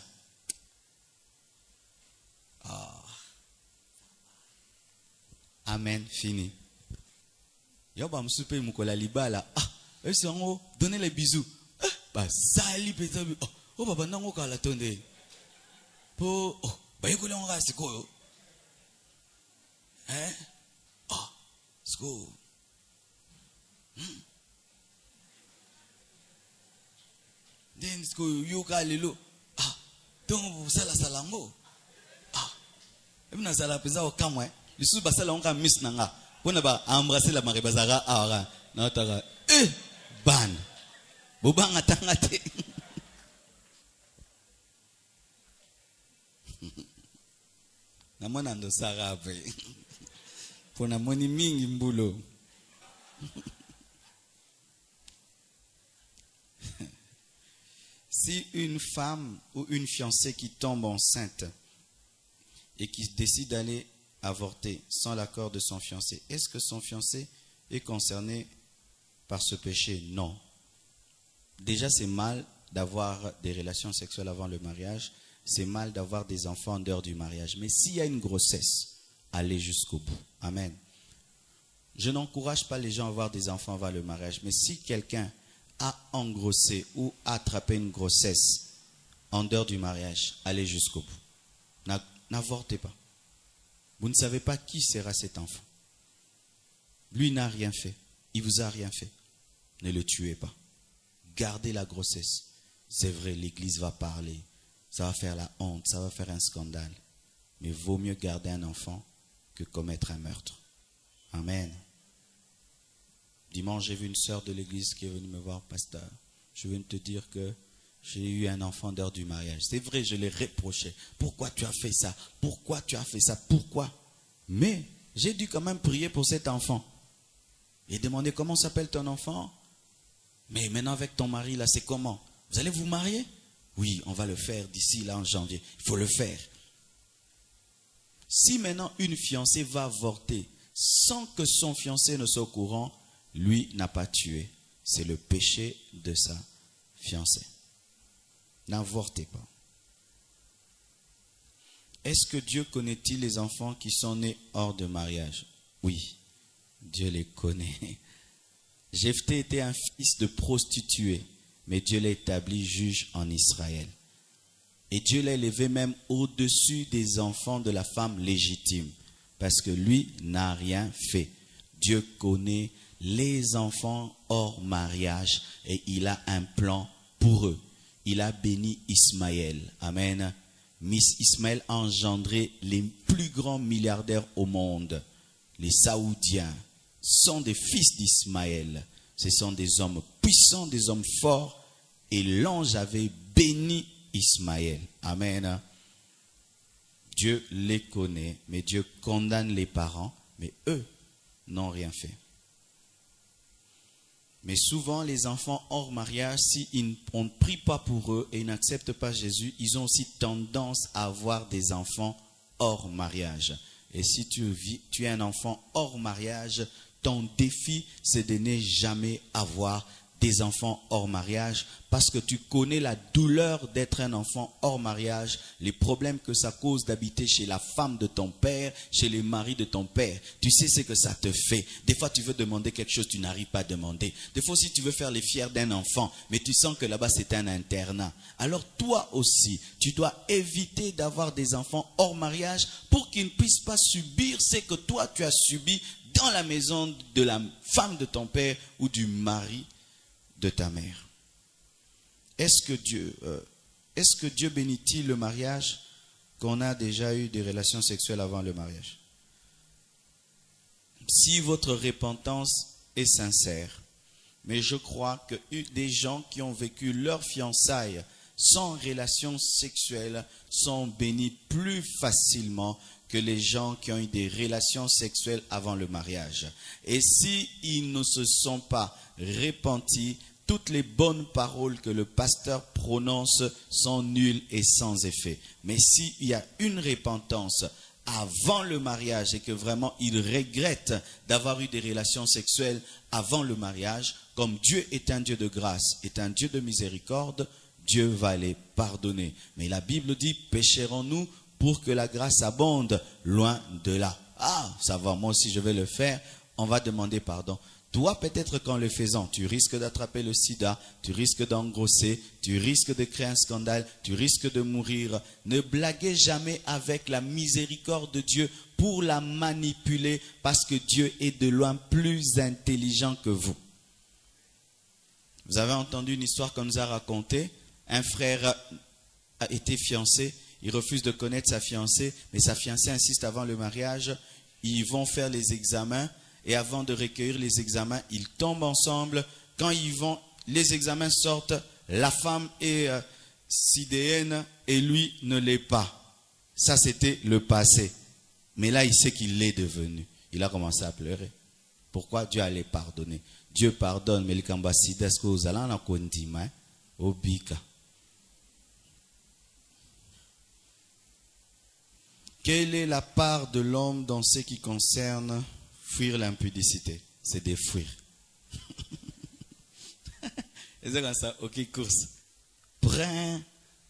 Amen, fini. Donnez les bisous. Ban. Bobanga tangate. Namona ndo sarape. Pona moni mingi mbulo. Si une femme ou une fiancée qui tombe enceinte et qui décide d'aller avorter sans l'accord de son fiancé, est-ce que son fiancé est concerné par ce péché? Non. Déjà, c'est mal d'avoir des relations sexuelles avant le mariage. C'est mal d'avoir des enfants en dehors du mariage. Mais s'il y a une grossesse, allez jusqu'au bout. Amen. Je n'encourage pas les gens à avoir des enfants avant le mariage. Mais si quelqu'un a engrossé ou a attrapé une grossesse en dehors du mariage, allez jusqu'au bout. N'avortez pas. Vous ne savez pas qui sera cet enfant. Lui n'a rien fait. Il vous a rien fait. Ne le tuez pas. Gardez la grossesse. C'est vrai, l'église va parler. Ça va faire la honte, ça va faire un scandale. Mais vaut mieux garder un enfant que commettre un meurtre. Amen. Dimanche, j'ai vu une sœur de l'église qui est venue me voir, pasteur. Je viens de te dire que j'ai eu un enfant dehors du mariage. C'est vrai, je l'ai reproché. Pourquoi tu as fait ça? Pourquoi tu as fait ça? Pourquoi? Mais j'ai dû quand même prier pour cet enfant. Et demander comment s'appelle ton enfant? Mais maintenant avec ton mari là, c'est comment? Vous allez vous marier? Oui, on va le faire d'ici là en janvier. Il faut le faire. Si maintenant une fiancée va avorter sans que son fiancé ne soit au courant, lui n'a pas tué. C'est le péché de sa fiancée. N'avortez pas. Est-ce que Dieu connaît-il les enfants qui sont nés hors de mariage? Oui, Dieu les connaît. Jephthé était un fils de prostituée, mais Dieu l'a établi juge en Israël. Et Dieu l'a élevé même au-dessus des enfants de la femme légitime, parce que lui n'a rien fait. Dieu connaît les enfants hors mariage et il a un plan pour eux. Il a béni Ismaël. Amen. Ismaël a engendré les plus grands milliardaires au monde. Les Saoudiens sont des fils d'Ismaël. Ce sont des hommes puissants, des hommes forts. Et l'ange avait béni Ismaël. Amen. Dieu les connaît, mais Dieu condamne les parents, mais eux n'ont rien fait. Mais souvent, les enfants hors mariage, si on ne prie pas pour eux et ils n'acceptent pas Jésus, ils ont aussi tendance à avoir des enfants hors mariage. Et si tu es un enfant hors mariage, ton défi, c'est de ne jamais avoir des enfants hors mariage, parce que tu connais la douleur d'être un enfant hors mariage, les problèmes que ça cause d'habiter chez la femme de ton père, chez les maris de ton père. Tu sais ce que ça te fait. Des fois, tu veux demander quelque chose, tu n'arrives pas à demander. Des fois aussi, tu veux faire les fiers d'un enfant, mais tu sens que là-bas, c'est un internat. Alors toi aussi, tu dois éviter d'avoir des enfants hors mariage pour qu'ils ne puissent pas subir ce que toi, tu as subi dans la maison de la femme de ton père ou du mari de ta mère. Est-ce que Dieu bénit-il le mariage? qu'on a déjà eu des relations sexuelles avant le mariage. Si votre repentance est sincère, mais je crois que des gens qui ont vécu leur fiançailles sans relation sexuelle sont bénis plus facilement que les gens qui ont eu des relations sexuelles avant le mariage. Et s'ils ne se sont pas repentis, toutes les bonnes paroles que le pasteur prononce sont nulles et sans effet. Mais s'il y a une repentance avant le mariage et que vraiment il regrette d'avoir eu des relations sexuelles avant le mariage, comme Dieu est un Dieu de grâce, est un Dieu de miséricorde, Dieu va les pardonner. Mais la Bible dit, pécherons-nous pour que la grâce abonde? Loin de là. Ah, ça va, moi aussi je vais le faire, on va demander pardon. Toi, peut-être qu'en le faisant, tu risques d'attraper le sida, tu risques d'engrosser, tu risques de créer un scandale, tu risques de mourir. Ne blaguez jamais avec la miséricorde de Dieu pour la manipuler, parce que Dieu est de loin plus intelligent que vous. Vous avez entendu une histoire qu'on nous a racontée. Un frère a été fiancé, il refuse de connaître sa fiancée, mais sa fiancée insiste avant le mariage. Ils vont faire les examens. Et avant de recueillir les examens, ils tombent ensemble. Quand ils vont, les examens sortent, la femme est sidéenne et lui ne l'est pas. Ça, c'était le passé. Mais là, il sait qu'il l'est devenu. Il a commencé à pleurer. Pourquoi? Dieu allait pardonner. Dieu pardonne, mais le kamba sida, est-ce que vous allez en kondima, au bika. Quelle est la part de l'homme dans ce qui concerne fuir l'impudicité? C'est de fuir. Et c'est comme ça, ok, course. Prends,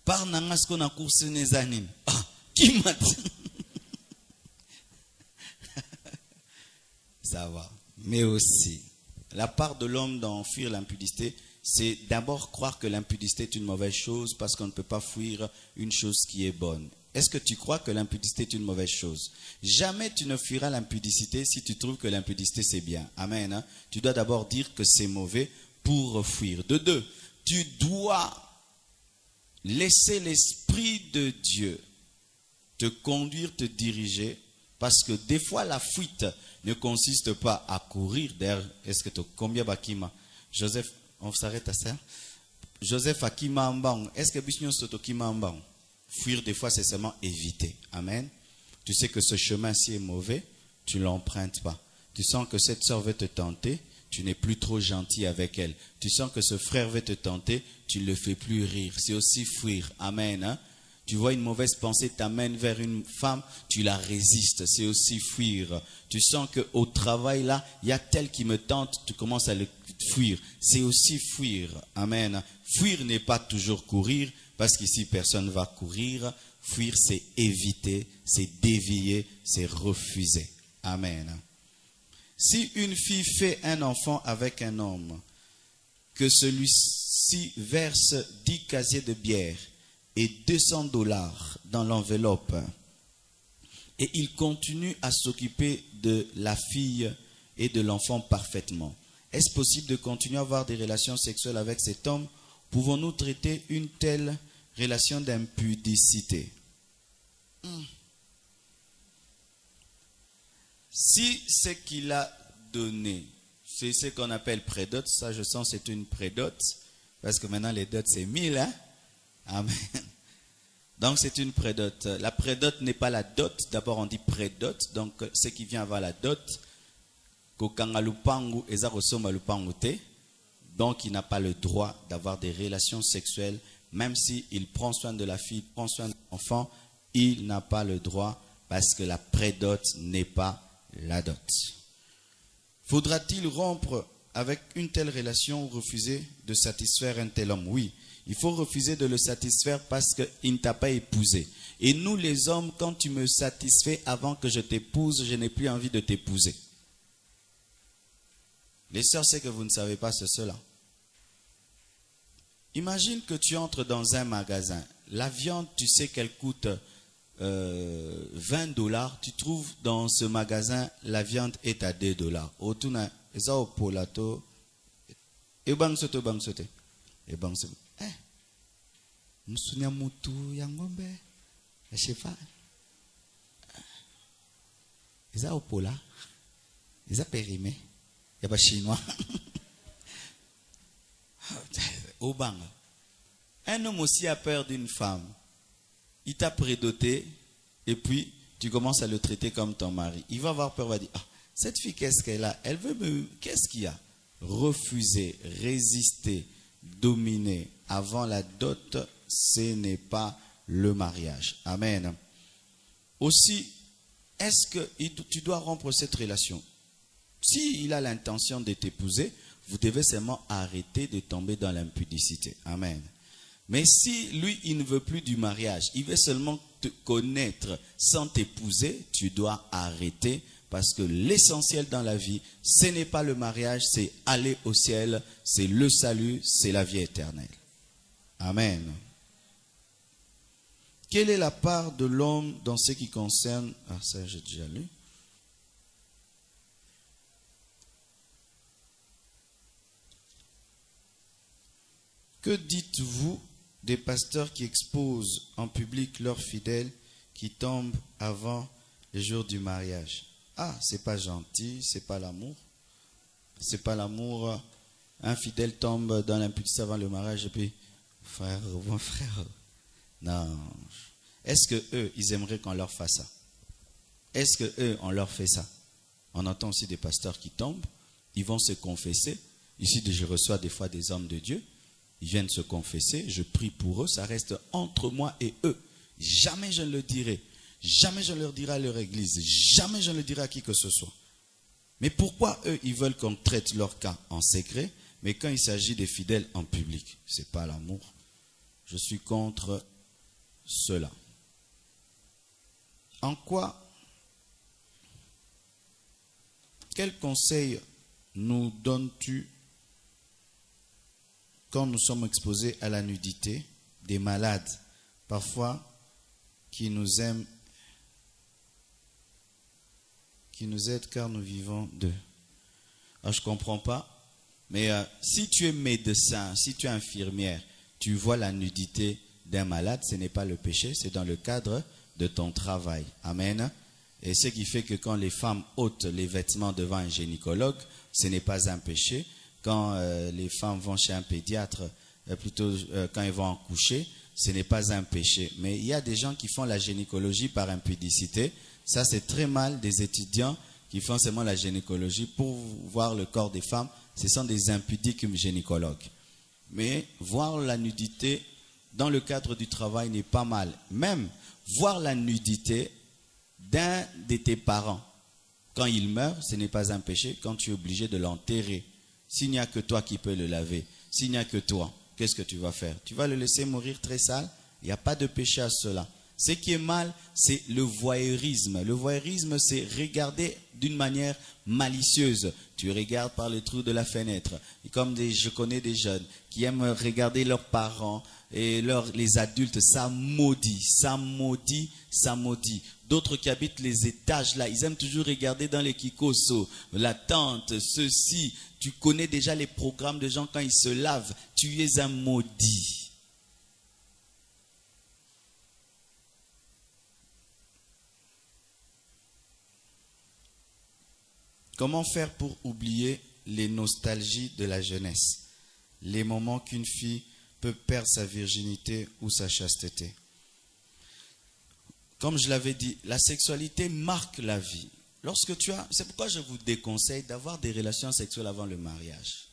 par nangas qu'on a course les animes. Ah, qui m'a dit? Ça va. Mais aussi, la part de l'homme dans fuir l'impudicité, c'est d'abord croire que l'impudicité est une mauvaise chose parce qu'on ne peut pas fuir une chose qui est bonne. Est-ce que tu crois que l'impudicité est une mauvaise chose? Jamais tu ne fuiras l'impudicité si tu trouves que l'impudicité c'est bien. Amen. Hein? Tu dois d'abord dire que c'est mauvais pour fuir. De deux, tu dois laisser l'Esprit de Dieu te conduire, te diriger, parce que des fois la fuite ne consiste pas à courir. D'ailleurs, est-ce que tu combien bakima? Joseph, on s'arrête à ça. Joseph akima ambang. Est-ce que bisnyo soto kima ambang? Fuir, des fois, c'est seulement éviter. Amen. Tu sais que ce chemin-ci est mauvais, tu ne l'empruntes pas. Tu sens que cette soeur veut te tenter, tu n'es plus trop gentil avec elle. Tu sens que ce frère veut te tenter, tu ne le fais plus rire. C'est aussi fuir. Amen. Hein? Tu vois une mauvaise pensée t'amène vers une femme, tu la résistes. C'est aussi fuir. Tu sens qu'au travail, là, il y a tel qui me tente, tu commences à le fuir. C'est aussi fuir. Amen. Fuir n'est pas toujours courir. Parce qu'ici, personne ne va courir. Fuir, c'est éviter, c'est dévier, c'est refuser. Amen. Si une fille fait un enfant avec un homme, que celui-ci verse 10 casiers de bière et $200 dans l'enveloppe, et il continue à s'occuper de la fille et de l'enfant parfaitement, est-ce possible de continuer à avoir des relations sexuelles avec cet homme? Pouvons-nous traiter une telle relation d'impudicité? Si ce qu'il a donné, c'est ce qu'on appelle prédot, ça je sens c'est une prédot, parce que maintenant les dots c'est 1000, hein? Amen. Donc c'est une prédot. La prédot n'est pas la dot, d'abord on dit prédot, donc ce qui vient avant la dot, donc il n'a pas le droit d'avoir des relations sexuelles. Même s'il prend soin de la fille, prend soin de l'enfant, il n'a pas le droit parce que la prédot n'est pas la dot. Faudra-t-il rompre avec une telle relation ou refuser de satisfaire un tel homme? Oui, il faut refuser de le satisfaire parce qu'il ne t'a pas épousé. Et nous les hommes, quand tu me satisfais avant que je t'épouse, je n'ai plus envie de t'épouser. Les sœurs, c'est que vous ne savez pas cela. Imagine que tu entres dans un magasin. La viande, tu sais qu'elle coûte $20. Tu trouves dans ce magasin, la viande est à $2. Otuna, eza au polato. Et bang sote. Et bang sote. Musunya mutu ya ngombe. Je sais pas. Ils ont au pola. Ils ont périmé. Il n'y a pas chinois. Au bang. Un homme aussi a peur d'une femme. Il t'a prédoté et puis tu commences à le traiter comme ton mari. Il va avoir peur, il va dire, ah, cette fille, qu'est-ce qu'elle a? Elle veut me... Qu'est-ce qu'il y a? Refuser, résister, dominer avant la dot, ce n'est pas le mariage. Amen. Aussi, est-ce que tu dois rompre cette relation? S'il a l'intention de t'épouser, vous devez seulement arrêter de tomber dans l'impudicité. Amen. Mais si lui, il ne veut plus du mariage, il veut seulement te connaître sans t'épouser, tu dois arrêter parce que l'essentiel dans la vie, ce n'est pas le mariage, c'est aller au ciel, c'est le salut, c'est la vie éternelle. Amen. Quelle est la part de l'homme dans ce qui concerne... Ah, ça j'ai déjà lu. Que dites-vous des pasteurs qui exposent en public leurs fidèles qui tombent avant le jour du mariage? Ah, c'est pas gentil, c'est pas l'amour. C'est pas l'amour. Un fidèle tombe dans l'impudicité avant le mariage et puis, frère, bon frère. Non. Est-ce que eux, ils aimeraient qu'on leur fasse ça? Est-ce que eux, on leur fait ça? On entend aussi des pasteurs qui tombent, ils vont se confesser. Ici, je reçois des fois des hommes de Dieu. Ils viennent se confesser, je prie pour eux, ça reste entre moi et eux. Jamais je ne le dirai. Jamais je ne leur dirai à leur église. Jamais je ne le dirai à qui que ce soit. Mais pourquoi eux, ils veulent qu'on traite leur cas en secret, mais quand il s'agit des fidèles en public? Ce n'est pas l'amour. Je suis contre cela. En quoi? Quel conseil nous donnes-tu quand nous sommes exposés à la nudité des malades, parfois qui nous aiment, qui nous aident car nous vivons d'eux? Alors, je ne comprends pas, mais si tu es médecin, si tu es infirmière, tu vois la nudité d'un malade, ce n'est pas le péché, c'est dans le cadre de ton travail. Amen. Et ce qui fait que quand les femmes ôtent les vêtements devant un gynécologue, ce n'est pas un péché. Quand les femmes vont chez un pédiatre, quand elles vont en coucher, ce n'est pas un péché. Mais il y a des gens qui font la gynécologie par impudicité. Ça, c'est très mal. Des étudiants qui font seulement la gynécologie pour voir le corps des femmes. Ce sont des impudiques gynécologues. Mais voir la nudité dans le cadre du travail n'est pas mal. Même voir la nudité d'un de tes parents, quand il meurt, ce n'est pas un péché quand tu es obligé de l'enterrer. S'il n'y a que toi qui peux le laver, s'il n'y a que toi, qu'est-ce que tu vas faire? Tu vas le laisser mourir très sale? Il n'y a pas de péché à cela. Ce qui est mal, c'est le voyeurisme. Le voyeurisme, c'est regarder d'une manière malicieuse. Tu regardes par le trou de la fenêtre. Et comme je connais des jeunes qui aiment regarder leurs parents et les adultes, ça maudit, ça maudit, ça maudit. D'autres qui habitent les étages là, ils aiment toujours regarder dans les kikoso, la tente, ceci. Tu connais déjà les programmes de gens quand ils se lavent. Tu es un maudit. Comment faire pour oublier les nostalgies de la jeunesse? Les moments qu'une fille peut perdre sa virginité ou sa chasteté. Comme je l'avais dit, la sexualité marque la vie. C'est pourquoi je vous déconseille d'avoir des relations sexuelles avant le mariage.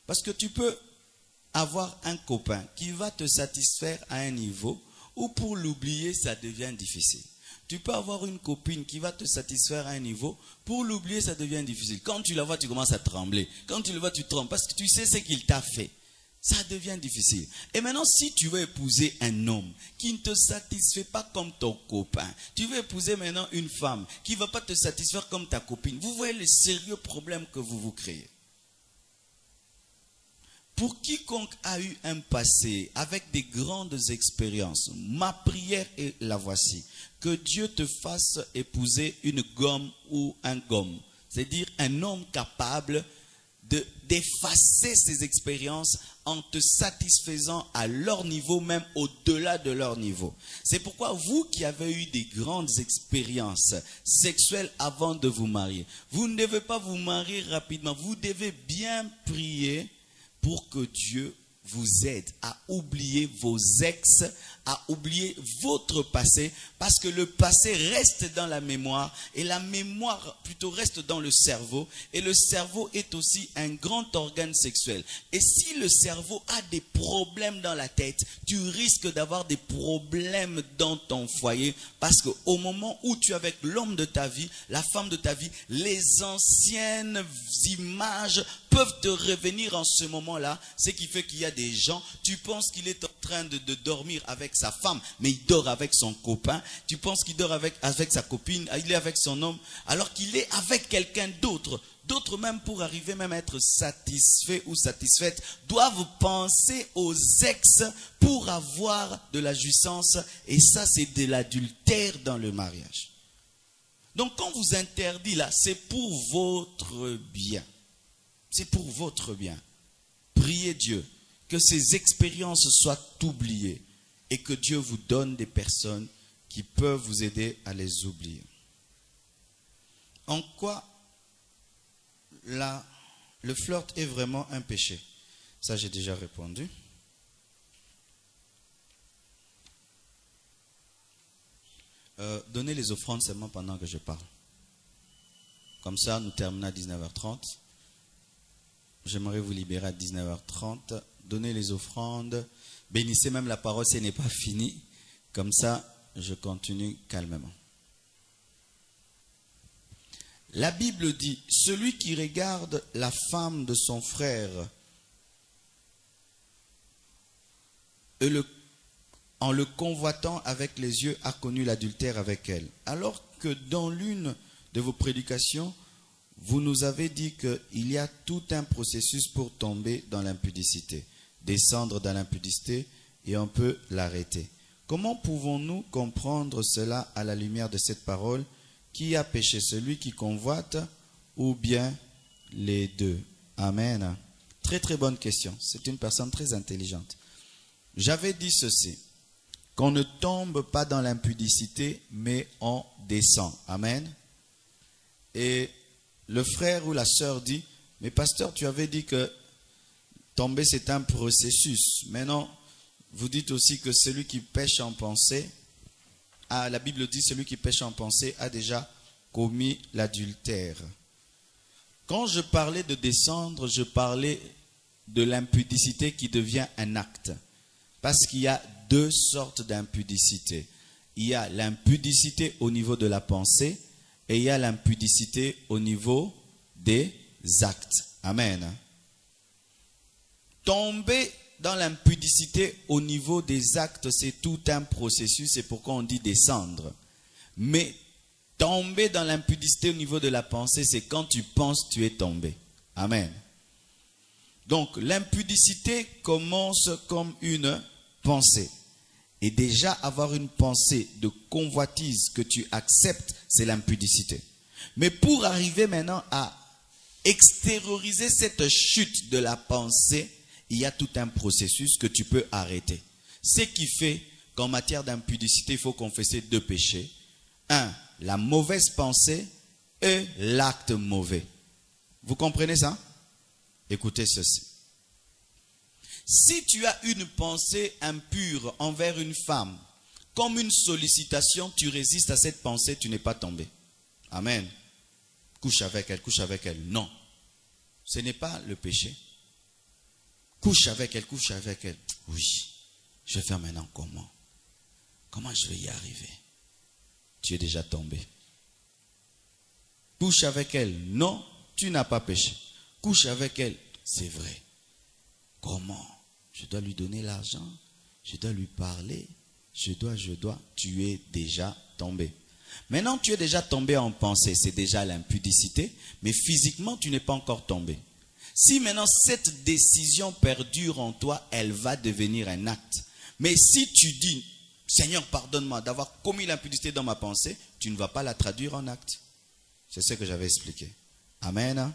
Parce que tu peux avoir un copain qui va te satisfaire à un niveau où pour l'oublier, ça devient difficile. Tu peux avoir une copine qui va te satisfaire à un niveau, pour l'oublier, ça devient difficile. Quand tu la vois, tu commences à trembler. Quand tu le vois, tu trembles parce que tu sais ce qu'il t'a fait. Ça devient difficile. Et maintenant, si tu veux épouser un homme qui ne te satisfait pas comme ton copain, tu veux épouser maintenant une femme qui ne va pas te satisfaire comme ta copine, vous voyez les sérieux problèmes que vous vous créez. Pour quiconque a eu un passé avec des grandes expériences, ma prière est la voici. Que Dieu te fasse épouser une gomme ou un gomme. C'est-à-dire un homme capable d'effacer ces expériences en te satisfaisant à leur niveau, même au-delà de leur niveau. C'est pourquoi vous qui avez eu des grandes expériences sexuelles avant de vous marier, vous ne devez pas vous marier rapidement. Vous devez bien prier pour que Dieu vous aide à oublier vos ex, à oublier votre passé, parce que le passé reste dans la mémoire, et la mémoire plutôt reste dans le cerveau, et le cerveau est aussi un grand organe sexuel. Et si le cerveau a des problèmes dans la tête, tu risques d'avoir des problèmes dans ton foyer, parce qu'au moment où tu es avec l'homme de ta vie, la femme de ta vie, les anciennes images peuvent te revenir en ce moment-là, ce qui fait qu'il y a des gens, tu penses qu'il est en train de dormir avec sa femme, mais il dort avec son copain. Tu penses qu'il dort avec sa copine, il est avec son homme, alors qu'il est avec quelqu'un d'autre. D'autres même, pour arriver même à être satisfaits ou satisfaites, doivent penser aux ex pour avoir de la jouissance, et ça c'est de l'adultère dans le mariage. Donc quand vous interdit là, c'est pour votre bien. C'est pour votre bien. Priez Dieu que ces expériences soient oubliées et que Dieu vous donne des personnes qui peuvent vous aider à les oublier. En quoi le flirt est vraiment un péché? Ça, j'ai déjà répondu. Donnez les offrandes seulement pendant que je parle. Comme ça, nous terminons à 19h30. J'aimerais vous libérer à 19h30. Donnez les offrandes. Bénissez même la parole, ce n'est pas fini. Comme ça, je continue calmement. La Bible dit, celui qui regarde la femme de son frère en le convoitant avec les yeux a connu l'adultère avec elle. Alors que dans l'une de vos prédications, vous nous avez dit qu'il y a tout un processus pour tomber dans l'impudicité, descendre dans l'impudicité, et on peut l'arrêter. Comment pouvons-nous comprendre cela à la lumière de cette parole? Qui a péché, celui qui convoite ou bien les deux? Amen. Très très bonne question. C'est une personne très intelligente. J'avais dit ceci, qu'on ne tombe pas dans l'impudicité, mais on descend. Amen. Et le frère ou la sœur dit, mais pasteur, tu avais dit que tomber c'est un processus. Maintenant, vous dites aussi que celui qui pêche en pensée, la Bible dit celui qui pêche en pensée a déjà commis l'adultère. Quand je parlais de descendre, je parlais de l'impudicité qui devient un acte. Parce qu'il y a deux sortes d'impudicité. Il y a l'impudicité au niveau de la pensée et il y a l'impudicité au niveau des actes. Amen. Tomber dans l'impudicité au niveau des actes, c'est tout un processus, c'est pourquoi on dit descendre. Mais tomber dans l'impudicité au niveau de la pensée, c'est quand tu penses tu es tombé. Amen. Donc l'impudicité commence comme une pensée. Et déjà avoir une pensée de convoitise que tu acceptes, c'est l'impudicité. Mais pour arriver maintenant à extérioriser cette chute de la pensée, il y a tout un processus que tu peux arrêter. Ce qui fait qu'en matière d'impudicité, il faut confesser deux péchés. Un, la mauvaise pensée et l'acte mauvais. Vous comprenez ça? Écoutez ceci. Si tu as une pensée impure envers une femme, comme une sollicitation, tu résistes à cette pensée, tu n'es pas tombé. Amen. Couche avec elle, couche avec elle. Non. Ce n'est pas le péché. Couche avec elle, couche avec elle. Oui. Je vais faire maintenant comment? Comment je vais y arriver? Tu es déjà tombé. Couche avec elle. Non, tu n'as pas péché. Couche avec elle. C'est vrai. Comment? Je dois lui donner l'argent. Je dois lui parler. Je dois. Tu es déjà tombé. Maintenant, tu es déjà tombé en pensée. C'est déjà l'impudicité. Mais physiquement, tu n'es pas encore tombé. Si maintenant cette décision perdure en toi, elle va devenir un acte. Mais si tu dis, Seigneur, pardonne-moi d'avoir commis l'impudicité dans ma pensée, tu ne vas pas la traduire en acte. C'est ce que j'avais expliqué. Amen.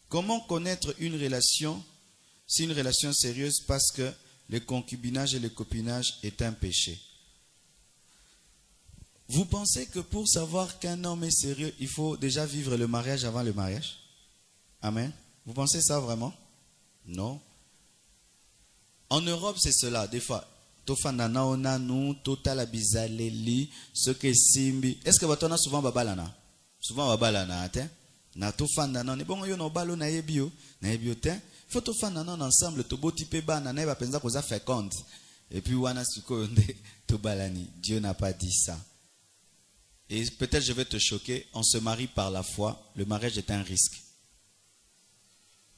Comment connaître une relation, si une relation sérieuse, parce que le concubinage et le copinage est un péché? Vous pensez que pour savoir qu'un homme est sérieux, il faut déjà vivre le mariage avant le mariage? Amen. Vous pensez ça vraiment? Non. En Europe, c'est cela. Des fois, est-ce que vous souvent babalana? Souvent babalana, na tofanda non bon yo no balo na yebio te faut tofanda non ensemble to botipe bana na ba penza koza féconde et puis wana siko to balani. Dieu n'a pas dit ça. Et peut-être je vais te choquer, on se marie par la foi, le mariage est un risque.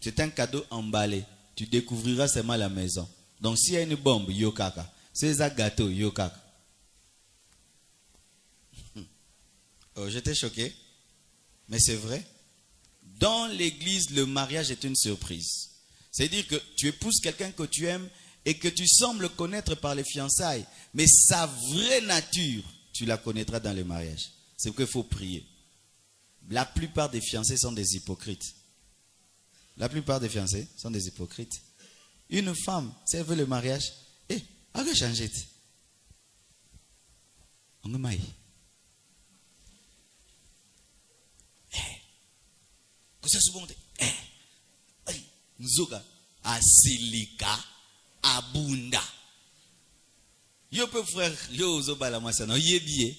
C'est un cadeau emballé, tu découvriras seulement la maison. Donc s'il y a une bombe, yo kaka. C'est un gâteau, yo kaka. Oh, j'étais choqué, mais c'est vrai. Dans l'église, le mariage est une surprise. C'est-à-dire que tu épouses quelqu'un que tu aimes et que tu sembles connaître par les fiançailles, mais sa vraie nature, tu la connaîtras dans le mariage. C'est pourquoi il faut prier. La plupart des fiancés sont des hypocrites. La plupart des fiancés sont des hypocrites. Une femme, si elle veut le mariage, elle va changer. On me maille. Ça se monte. Nzoga asilika abunda. Yo pe frère, yo zobala masana yebié.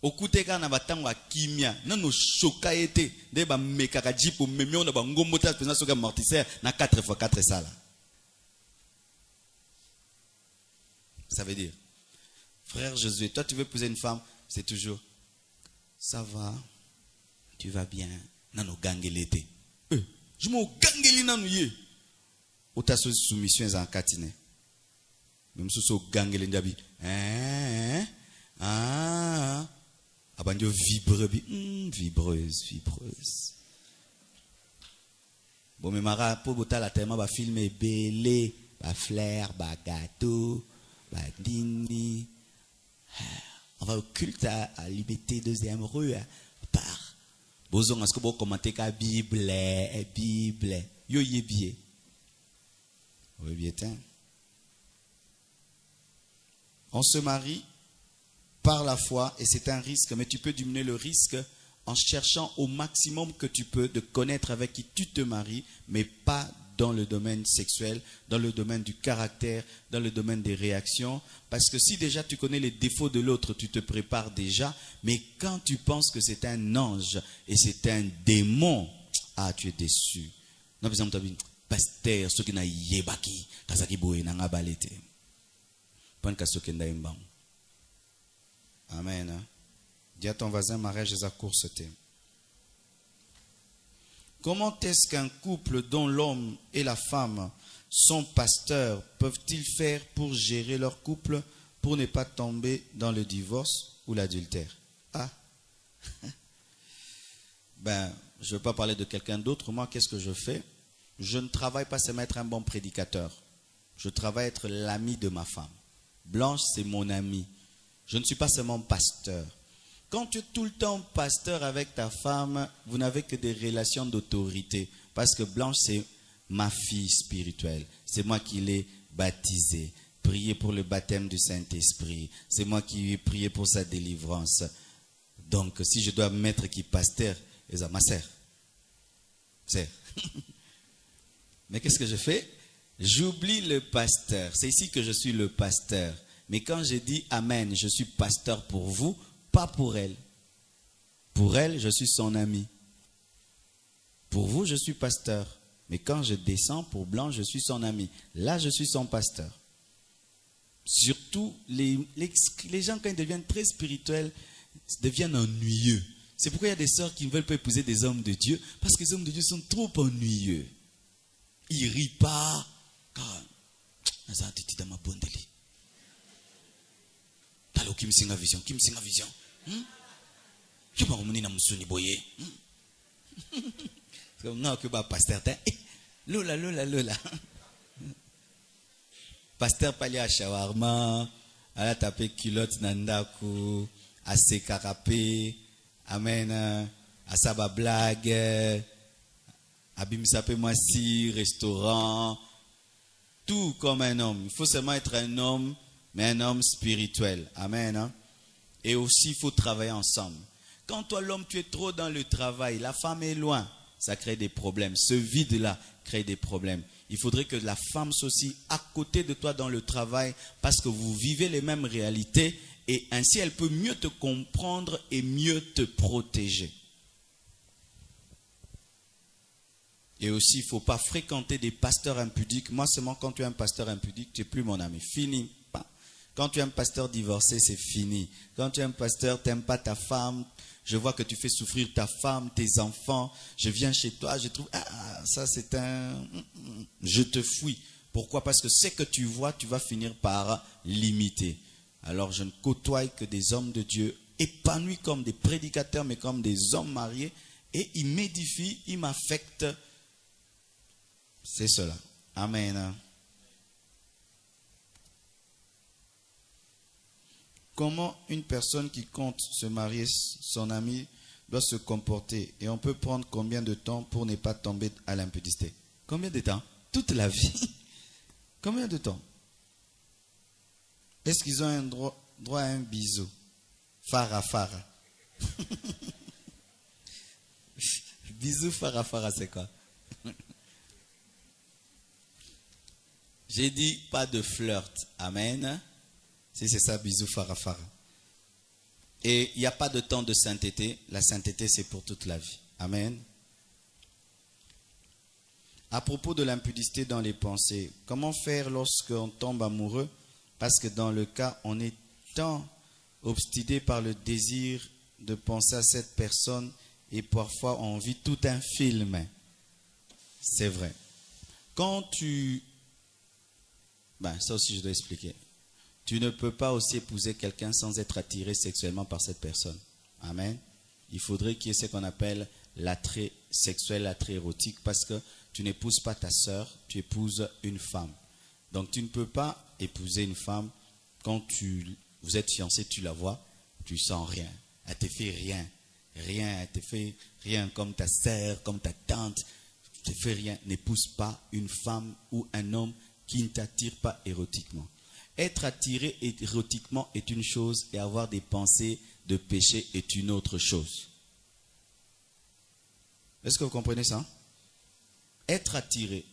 Okute kana batangwa kimia, nano choka ete de ba mekaka jipo memio na ba ngomota pesa soka mortiseur na 4x4 sala. Ça veut dire, frère Josué, toi tu veux épouser une femme, c'est toujours ça va, tu vas bien. Nano gangelete. Je m'en gangeli nanu ye. Ota so soumission en katine. Même so gangeli ndabi. Abandio vibreuse. Bon mais mara pour botta la tellement ba filmer belé, ba flair, ba gâteau, ba dini. On va au culte à Liberté 2e rue par Bozong est-ce que vous commentez la Bible, yo yebie. Oui, bien. On se marie par la foi et c'est un risque, mais tu peux diminuer le risque en cherchant au maximum que tu peux de connaître avec qui tu te maries, mais pas dans le domaine sexuel, dans le domaine du caractère, dans le domaine des réactions. Parce que si déjà tu connais les défauts de l'autre, tu te prépares déjà. Mais quand tu penses que c'est un ange et c'est un démon, tu es déçu. Non, par exemple, pasteur, ce qui n'a yebaki, kazaki boye na ngabalete. Pan kasokenda imbang. Amen. Dis à ton voisin, mariage à course thème. Comment est-ce qu'un couple dont l'homme et la femme sont pasteurs peuvent-ils faire pour gérer leur couple pour ne pas tomber dans le divorce ou l'adultère? Ben, je ne veux pas parler de quelqu'un d'autre. Moi, qu'est-ce que je fais? Je ne travaille pas seulement être un bon prédicateur. Je travaille être l'ami de ma femme. Blanche, c'est mon amie. Je ne suis pas seulement pasteur. Quand tu es tout le temps pasteur avec ta femme, vous n'avez que des relations d'autorité. Parce que Blanche, c'est ma fille spirituelle. C'est moi qui l'ai baptisée. Prier pour le baptême du Saint-Esprit. C'est moi qui ai prié pour sa délivrance. Donc, si je dois mettre qui pasteur, c'est ma sœur. Mais qu'est-ce que je fais? J'oublie le pasteur. C'est ici que je suis le pasteur. Mais quand je dis Amen, je suis pasteur pour vous, pas pour elle. Pour elle, je suis son ami. Pour vous, je suis pasteur. Mais quand je descends pour Blanc, je suis son ami. Là, je suis son pasteur. Surtout, les gens, quand ils deviennent très spirituels, deviennent ennuyeux. C'est pourquoi il y a des sœurs qui ne veulent pas épouser des hommes de Dieu, parce que les hommes de Dieu sont trop ennuyeux. Ils ne rient pas. Kim singa vision. Je pas comme na musuni boye. Non que ba pasteur lola. Pasteur pali a shawarma, ala taper culotte nandaku, a se carapé, amen, a saba blague, Abimsape-moi-si, restaurant, tout comme un homme. Il faut seulement être un homme, mais un homme spirituel. Amen. Hein? Et aussi, il faut travailler ensemble. Quand toi, l'homme, tu es trop dans le travail, la femme est loin, ça crée des problèmes. Ce vide-là crée des problèmes. Il faudrait que la femme soit aussi à côté de toi dans le travail parce que vous vivez les mêmes réalités et ainsi elle peut mieux te comprendre et mieux te protéger. Et aussi, il ne faut pas fréquenter des pasteurs impudiques. Moi, seulement quand tu es un pasteur impudique, tu n'es plus mon ami. Fini. Quand tu es un pasteur divorcé, c'est fini. Quand tu es un pasteur, tu n'aimes pas ta femme, je vois que tu fais souffrir ta femme, tes enfants, je viens chez toi, je trouve, ça c'est un... Je te fuis. Pourquoi? Parce que ce que tu vois, tu vas finir par l'imiter. Alors je ne côtoie que des hommes de Dieu, épanouis comme des prédicateurs, mais comme des hommes mariés, et ils m'édifient, ils m'affectent. C'est cela. Amen. Comment une personne qui compte se marier, son ami, doit se comporter? Et on peut prendre combien de temps pour ne pas tomber à l'impudicité? Combien de temps? Toute la vie. Combien de temps? Est-ce qu'ils ont un droit à un bisou? Fara. Bisou fara, c'est quoi? J'ai dit pas de flirt. Amen. Si c'est ça, bisous, fara. Et il n'y a pas de temps de sainteté. La sainteté, c'est pour toute la vie. Amen. À propos de l'impudicité dans les pensées, comment faire lorsqu'on tombe amoureux? Parce que dans le cas, on est tant obstiné par le désir de penser à cette personne et parfois on vit tout un film. C'est vrai. Quand tu... ça aussi je dois expliquer. Tu ne peux pas aussi épouser quelqu'un sans être attiré sexuellement par cette personne. Amen. Il faudrait qu'il y ait ce qu'on appelle l'attrait sexuel, l'attrait érotique, parce que tu n'épouses pas ta sœur, tu épouses une femme. Donc tu ne peux pas épouser une femme quand vous êtes fiancé, tu la vois, tu sens rien. Elle te fait rien. Elle te fait rien comme ta sœur, comme ta tante. Elle te fait rien. N'épouse pas une femme ou un homme qui ne t'attire pas érotiquement. Être attiré érotiquement est une chose et avoir des pensées de péché est une autre chose. Est-ce que vous comprenez ça? Être attiré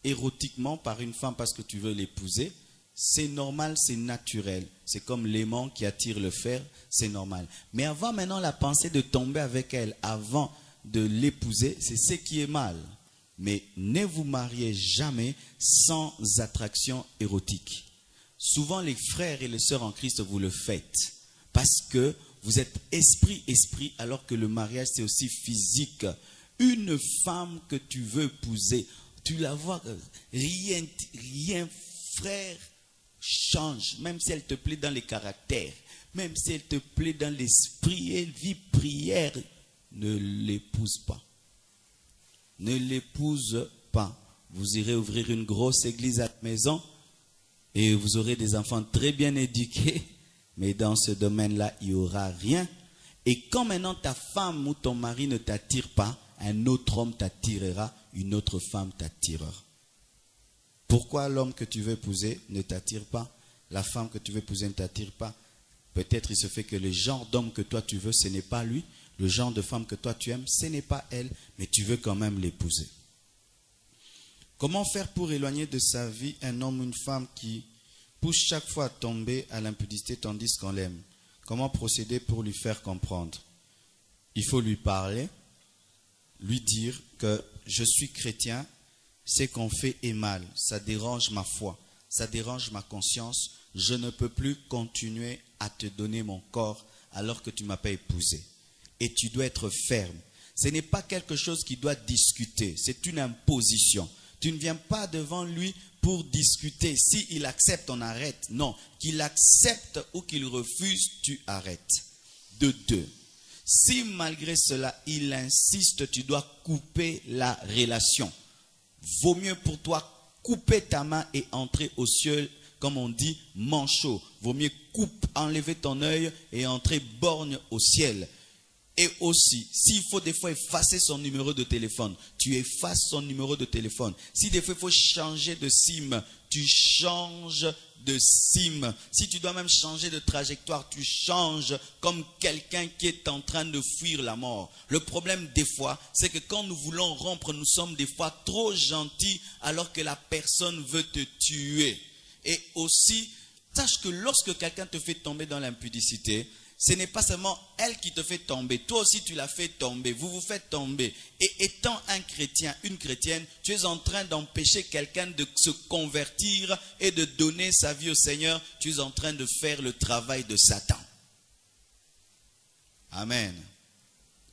érotiquement par une femme parce que tu veux l'épouser, c'est normal, c'est naturel. C'est comme l'aimant qui attire le fer, c'est normal. Mais avant maintenant la pensée de tomber avec elle, avant de l'épouser, c'est ce qui est mal. Mais ne vous mariez jamais sans attraction érotique. Souvent les frères et les sœurs en Christ, vous le faites. Parce que vous êtes esprit, alors que le mariage c'est aussi physique. Une femme que tu veux épouser, tu la vois, rien, frère, change. Même si elle te plaît dans les caractères, même si elle te plaît dans l'esprit, elle vit prière, ne l'épouse pas. Ne l'épouse pas. Vous irez ouvrir une grosse église à la maison et vous aurez des enfants très bien éduqués, mais dans ce domaine-là, il n'y aura rien. Et quand maintenant ta femme ou ton mari ne t'attire pas, un autre homme t'attirera, une autre femme t'attirera. Pourquoi l'homme que tu veux épouser ne t'attire pas? La femme que tu veux épouser ne t'attire pas? Peut-être il se fait que le genre d'homme que toi tu veux, ce n'est pas lui. Le genre de femme que toi tu aimes, ce n'est pas elle, mais tu veux quand même l'épouser. Comment faire pour éloigner de sa vie un homme ou une femme qui pousse chaque fois à tomber à l'impudicité tandis qu'on l'aime? Comment procéder pour lui faire comprendre? Il faut lui parler, lui dire que je suis chrétien, ce qu'on fait est mal, ça dérange ma foi, ça dérange ma conscience, je ne peux plus continuer à te donner mon corps alors que tu ne m'as pas épousé. Et tu dois être ferme. Ce n'est pas quelque chose qui doit discuter, c'est une imposition. Tu ne viens pas devant lui pour discuter. S'il accepte, on arrête. Non, qu'il accepte ou qu'il refuse, tu arrêtes. De deux. Si malgré cela, il insiste, tu dois couper la relation. Vaut mieux pour toi couper ta main et entrer au ciel, comme on dit, manchot. Vaut mieux enlever ton œil et entrer borgne au ciel. Et aussi, s'il faut des fois effacer son numéro de téléphone, tu effaces son numéro de téléphone. Si des fois il faut changer de SIM, tu changes de SIM. Si tu dois même changer de trajectoire, tu changes comme quelqu'un qui est en train de fuir la mort. Le problème des fois, c'est que quand nous voulons rompre, nous sommes des fois trop gentils alors que la personne veut te tuer. Et aussi, sache que lorsque quelqu'un te fait tomber dans l'impudicité, ce n'est pas seulement elle qui te fait tomber. Toi aussi, tu la fais tomber. Vous vous faites tomber. Et étant un chrétien, une chrétienne, tu es en train d'empêcher quelqu'un de se convertir et de donner sa vie au Seigneur. Tu es en train de faire le travail de Satan. Amen.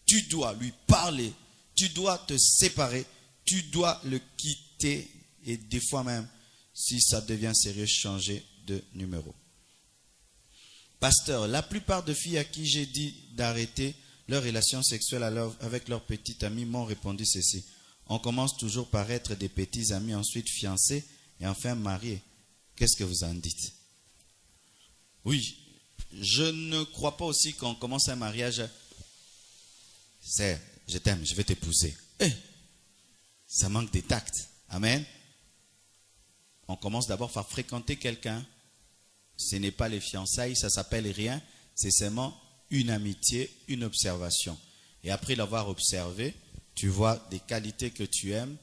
Tu dois lui parler. Tu dois te séparer. Tu dois le quitter. Et des fois même, si ça devient sérieux, changer de numéro. Pasteur, la plupart de filles à qui j'ai dit d'arrêter leur relation sexuelle avec leur petite amie m'ont répondu ceci. On commence toujours par être des petits amis, ensuite fiancés et enfin mariés. Qu'est-ce que vous en dites? Oui, je ne crois pas aussi qu'on commence un mariage. C'est, je t'aime, je vais t'épouser. Ça manque de tact. Amen. On commence d'abord par fréquenter quelqu'un. Ce n'est pas les fiançailles, ça s'appelle rien. C'est seulement une amitié, une observation. Et après l'avoir observé, tu vois des qualités que tu aimes,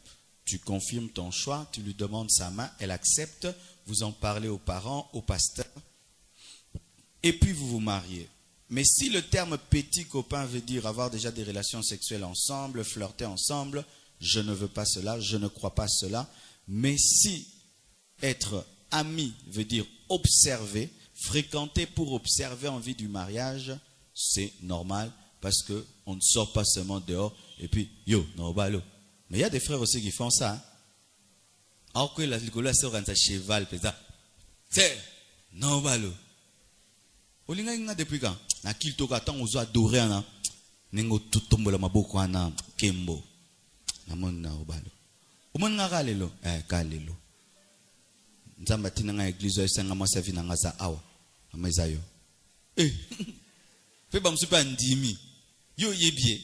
tu confirmes ton choix, tu lui demandes sa main, elle accepte, vous en parlez aux parents, au pasteur, et puis vous vous mariez. Mais si le terme petit copain veut dire avoir déjà des relations sexuelles ensemble, flirter ensemble, je ne veux pas cela, je ne crois pas cela. Mais si être ami veut dire observer, fréquenter pour observer en vue du mariage, c'est normal parce qu'on ne sort pas seulement dehors et puis yo, non balo. Mais il y a des frères aussi qui font ça. Alors que la licola sort un cheval, c'est non balo. Olinga inga depuis quand? Na kilto ka tant ozo adorer ana nengo tutombola maboko ana kembo. Namona obalo. Omona kalelo, kalelo. Nzamba tina nga église esenga masavi na nga za awa ameza yo pe ba msupa ndimi yo yebie.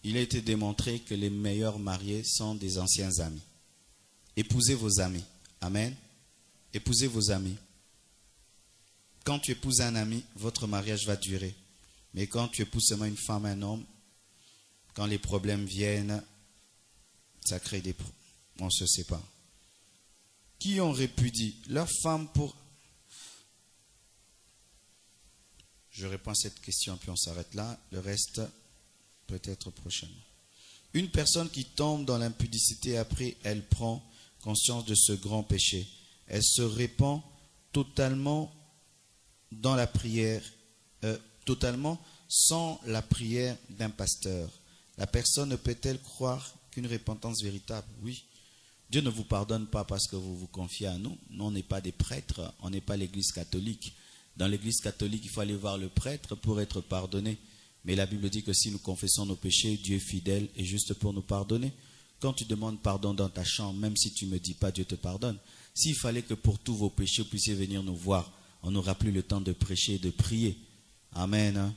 Il a été démontré que les meilleurs mariés sont des anciens amis. Épousez vos amis. Amen. Épousez vos amis. Quand tu épouses un ami, votre mariage va durer. Mais quand tu épouses seulement une femme, un homme, quand les problèmes viennent, ça crée des problèmes. On ne se sépare. Qui ont répudie leur femme pour... Je réponds à cette question, puis on s'arrête là. Le reste, peut-être prochainement. Une personne qui tombe dans l'impudicité, après, elle prend conscience de ce grand péché. Elle se répand totalement dans la prière, totalement sans la prière d'un pasteur. La personne peut-elle croire qu'une repentance véritable? Oui. Dieu ne vous pardonne pas parce que vous vous confiez à nous. Nous, on n'est pas des prêtres, on n'est pas l'église catholique. Dans l'église catholique, il faut aller voir le prêtre pour être pardonné. Mais la Bible dit que si nous confessons nos péchés, Dieu est fidèle et juste pour nous pardonner. Quand tu demandes pardon dans ta chambre, même si tu ne me dis pas, Dieu te pardonne. S'il fallait que pour tous vos péchés, vous puissiez venir nous voir, on n'aura plus le temps de prêcher et de prier. Amen.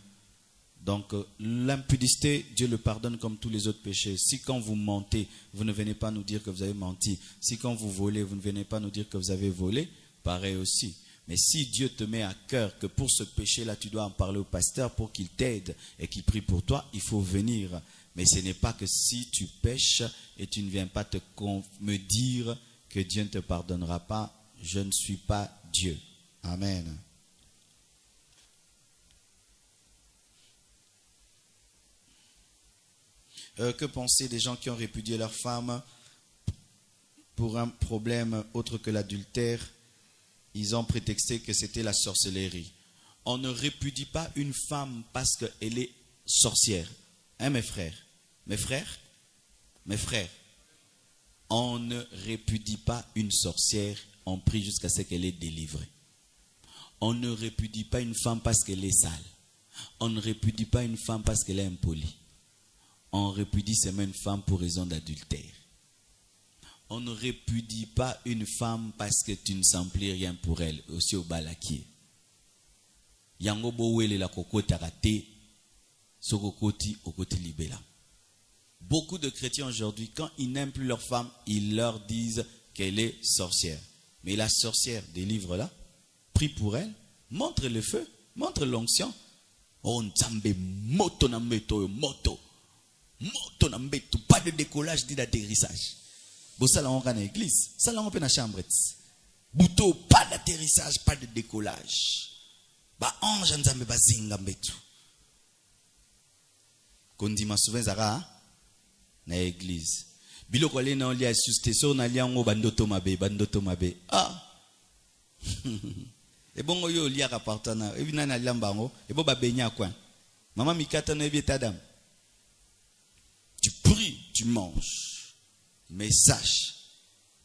Donc, l'impudicité, Dieu le pardonne comme tous les autres péchés. Si quand vous mentez, vous ne venez pas nous dire que vous avez menti. Si quand vous volez, vous ne venez pas nous dire que vous avez volé, pareil aussi. Mais si Dieu te met à cœur que pour ce péché-là, tu dois en parler au pasteur pour qu'il t'aide et qu'il prie pour toi, il faut venir. Mais ce n'est pas que si tu pêches et tu ne viens pas me dire que Dieu ne te pardonnera pas, je ne suis pas Dieu. Amen. Que penser des gens qui ont répudié leur femme pour un problème autre que l'adultère? Ils ont prétexté que c'était la sorcellerie. On ne répudie pas une femme parce qu'elle est sorcière. Hein, mes frères? Mes frères? Mes frères? On ne répudie pas une sorcière, on prie jusqu'à ce qu'elle est délivrée. On ne répudie pas une femme parce qu'elle est sale. On ne répudie pas une femme parce qu'elle est impolie. On répudie seulement une femme pour raison d'adultère. On ne répudie pas une femme parce que tu ne sens plus rien pour elle, aussi au balakier. yango bowele la kokota kate sokokoti okoti libela. Beaucoup de chrétiens aujourd'hui, quand ils n'aiment plus leur femme, ils leur disent qu'elle est sorcière. Mais la sorcière des livres là, prie pour elle, montre le feu, montre l'onction. Oh nzambe moto na mbeto moto. Moto na mbeto, pas de décollage ni d'atterrissage. Bo ça là on va dans l'église, ça là on peut dans chambre. Bouto, pas d'atterrissage, pas de décollage. Ba ange nzambe bazinga mbeto. Kondima souvent zara na église. Biloko le na lia sustation na lia ngo bandoto mabe. Ah. E bongo yo lia ka partana, e bina na liamba ngo, e bo ba benya kwa. Maman mikata na ebi tadam. Tu pries, tu manges. Mais sache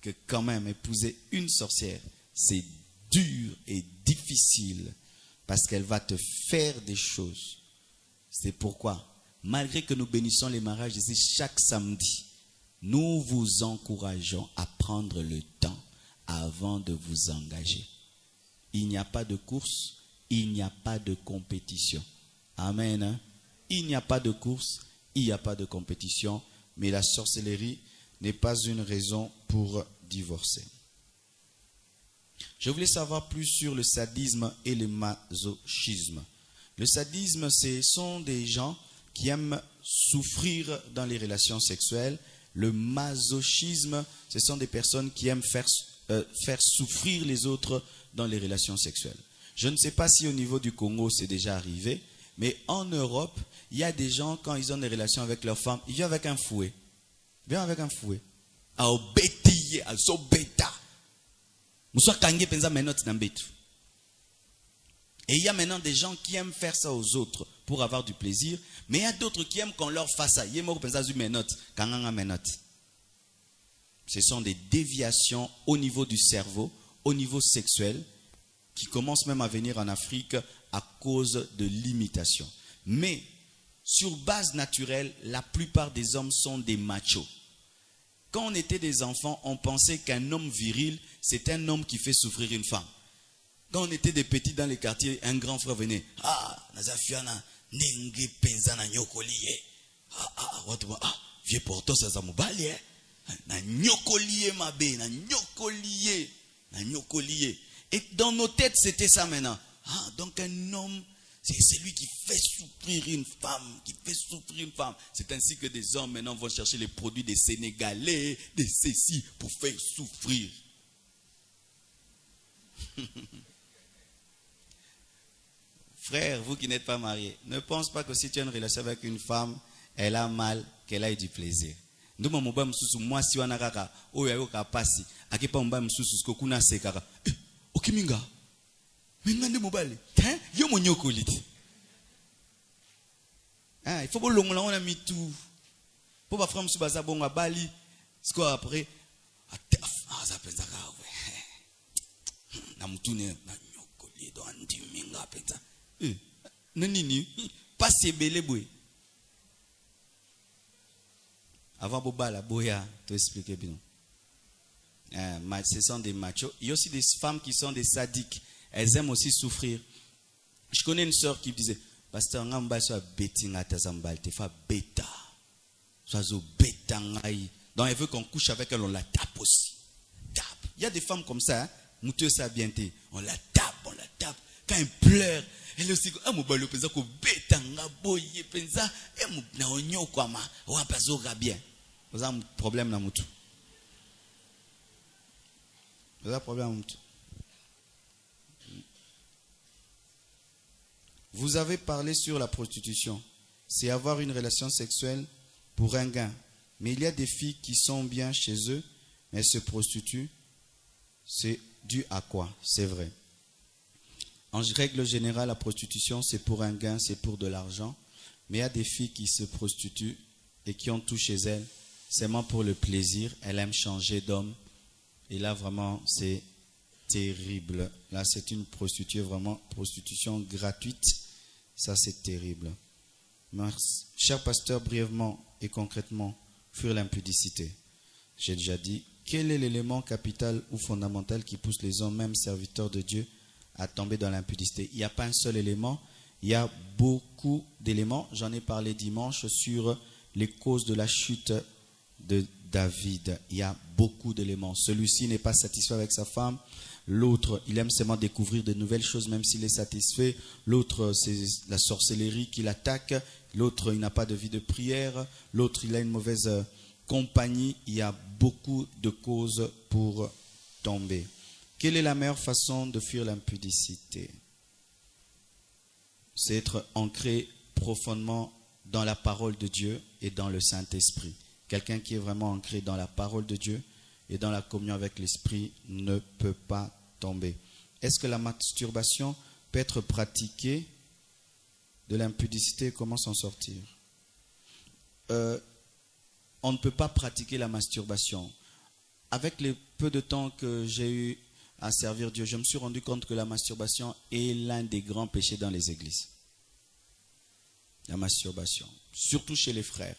que quand même épouser une sorcière, c'est dur et difficile parce qu'elle va te faire des choses. C'est pourquoi, malgré que nous bénissons les mariages ici chaque samedi, nous vous encourageons à prendre le temps avant de vous engager. Il n'y a pas de course, il n'y a pas de compétition. Amen. Hein? Il n'y a pas de course, il n'y a pas de compétition, mais la sorcellerie n'est pas une raison pour divorcer. Je voulais savoir plus sur le sadisme et le masochisme. Le sadisme, ce sont des gens qui aiment souffrir dans les relations sexuelles. Le masochisme, ce sont des personnes qui aiment faire souffrir les autres dans les relations sexuelles. Je ne sais pas si au niveau du Congo c'est déjà arrivé, mais en Europe, il y a des gens, quand ils ont des relations avec leurs femmes, ils viennent avec un fouet. Ils viennent avec un fouet. Et il y a maintenant des gens qui aiment faire ça aux autres pour avoir du plaisir, mais il y a d'autres qui aiment qu'on leur fasse ça. Ce sont des déviations au niveau du cerveau, au niveau sexuel, qui commencent même à venir en Afrique à cause de l'imitation. Mais sur base naturelle, la plupart des hommes sont des machos. Quand on était des enfants, on pensait qu'un homme viril, c'est un homme qui fait souffrir une femme. Quand on était des petits dans les quartiers, un grand frère venait. Ah, nazafiana, nengi penzana nyokoliye. Vieux porto ça zamubali, na nyokoliye mabe, na nyokoliye, na nyokoliye. Et dans nos têtes, c'était ça maintenant. Ah, donc un homme, c'est celui qui fait souffrir une femme, qui fait souffrir une femme. C'est ainsi que des hommes maintenant vont chercher les produits des Sénégalais, des ceci, pour faire souffrir. Frère, vous qui n'êtes pas marié, ne pense pas que si tu as une relation avec une femme, elle a mal, qu'elle ait du plaisir. Moi, si on a kaka, oyo kapasi, akipa mba msusu skokuna sekaka. Okiminga, mingande mobile, hein? Yo monyoko liti. Ah, il faut que l'on a mis tout. Pour pas faire monsieur baza bonga bali, ce quoi après, ah ça pensa ka ouais. Na mutune na nyoko li do andi minga pensa. Nanini, pas si belé boy. Avant Bobala, Boya, te expliquer bien. Ce sont des machos. Il y a aussi des femmes qui sont des sadiques. Elles aiment aussi souffrir. Je connais une soeur qui me disait, Pasteur, ngamba soit betting à tazambal, te fa bêta. Soit zo bêta ngai. Donc elle veut qu'on couche avec elle, on la tape aussi. Tape. Il y a des femmes comme ça, hein? Mouteux ça bien té. On la tape, on la tape. Quand elle pleure, elle aussi, ah mon balo pensa ko bêta ngaboye pensa, eh mon na onyo kwa ma, wa pazo bien. Vous avez un problème dans moutou. Vous avez un problème dans moutou. Vous avez parlé sur la prostitution. C'est avoir une relation sexuelle pour un gain. Mais il y a des filles qui sont bien chez eux, mais elles se prostituent. C'est dû à quoi? C'est vrai. En règle générale, la prostitution, c'est pour un gain, c'est pour de l'argent. Mais il y a des filles qui se prostituent et qui ont tout chez elles, seulement pour le plaisir. Elles aiment changer d'homme. Et là, vraiment, c'est terrible. Là, c'est une prostituée, vraiment, prostitution gratuite. Ça, c'est terrible. Merci. Cher pasteur, brièvement et concrètement, fuir l'impudicité. J'ai déjà dit, quel est l'élément capital ou fondamental qui pousse les hommes, même serviteurs de Dieu, à tomber dans l'impudicité. Il n'y a pas un seul élément, il y a beaucoup d'éléments. J'en ai parlé dimanche sur les causes de la chute de David. Il y a beaucoup d'éléments. Celui-ci n'est pas satisfait avec sa femme. L'autre, il aime seulement découvrir de nouvelles choses même s'il est satisfait. L'autre, c'est la sorcellerie qui l'attaque. L'autre, il n'a pas de vie de prière. L'autre, il a une mauvaise compagnie. Il y a beaucoup de causes pour tomber. Quelle est la meilleure façon de fuir l'impudicité? C'est être ancré profondément dans la parole de Dieu et dans le Saint-Esprit. Quelqu'un qui est vraiment ancré dans la parole de Dieu et dans la communion avec l'Esprit ne peut pas tomber. Est-ce que la masturbation peut être pratiquée de l'impudicité? Comment s'en sortir? On ne peut pas pratiquer la masturbation. Avec le peu de temps que j'ai eu à servir Dieu, je me suis rendu compte que la masturbation est l'un des grands péchés dans les églises. La masturbation, surtout chez les frères.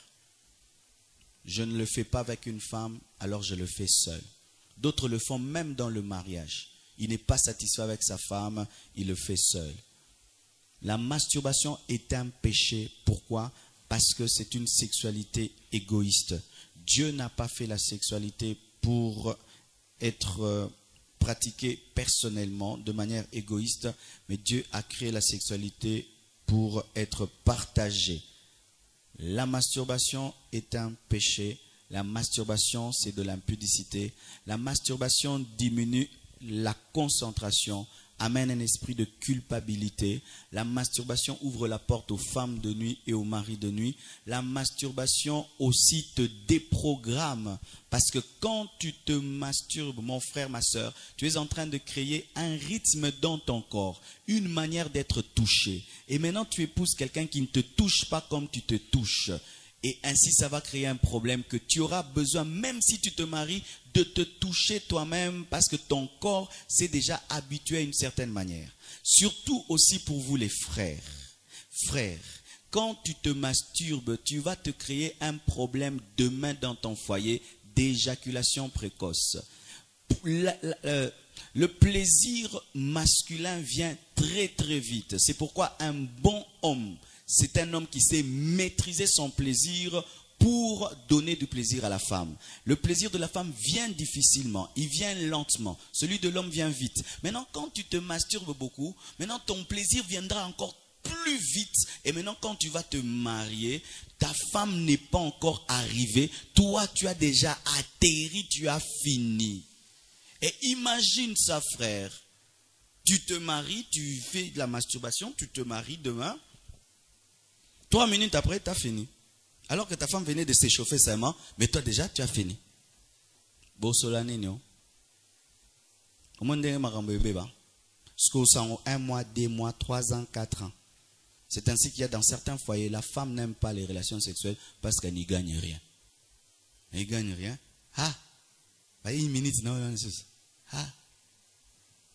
Je ne le fais pas avec une femme, alors je le fais seul. D'autres le font même dans le mariage. Il n'est pas satisfait avec sa femme, il le fait seul. La masturbation est un péché. Pourquoi? Parce que c'est une sexualité égoïste. Dieu n'a pas fait la sexualité pour être pratiquée personnellement, de manière égoïste, mais Dieu a créé la sexualité pour être partagée. La masturbation est un péché. La masturbation, c'est de l'impudicité. La masturbation diminue la concentration, amène un esprit de culpabilité. La masturbation ouvre la porte aux femmes de nuit et aux maris de nuit. La masturbation aussi te déprogramme. Parce que quand tu te masturbes, mon frère, ma soeur, tu es en train de créer un rythme dans ton corps, une manière d'être touché. Et maintenant, tu épouses quelqu'un qui ne te touche pas comme tu te touches. Et ainsi, ça va créer un problème que tu auras besoin, même si tu te maries, de te toucher toi-même parce que ton corps s'est déjà habitué à une certaine manière. Surtout aussi pour vous les frères. Frères, quand tu te masturbes, tu vas te créer un problème demain dans ton foyer d'éjaculation précoce. Le plaisir masculin vient très très vite. C'est pourquoi un bon homme, c'est un homme qui sait maîtriser son plaisir pour donner du plaisir à la femme. Le plaisir de la femme vient difficilement, il vient lentement. Celui de l'homme vient vite. Maintenant, quand tu te masturbes beaucoup, maintenant ton plaisir viendra encore plus vite. Et maintenant, quand tu vas te marier, ta femme n'est pas encore arrivée. Toi, tu as déjà atterri, tu as fini. Et imagine ça, frère. Tu te maries, tu fais de la masturbation, tu te maries demain. 3 minutes après, tu as fini. Alors que ta femme venait de s'échauffer seulement, mais toi déjà, tu as fini. Un mois, 2 mois, 3 ans, 4 ans. C'est ainsi qu'il y a dans certains foyers, la femme n'aime pas les relations sexuelles parce qu'elle n'y gagne rien. Elle n'y gagne rien. Ah, une minute, non, ah.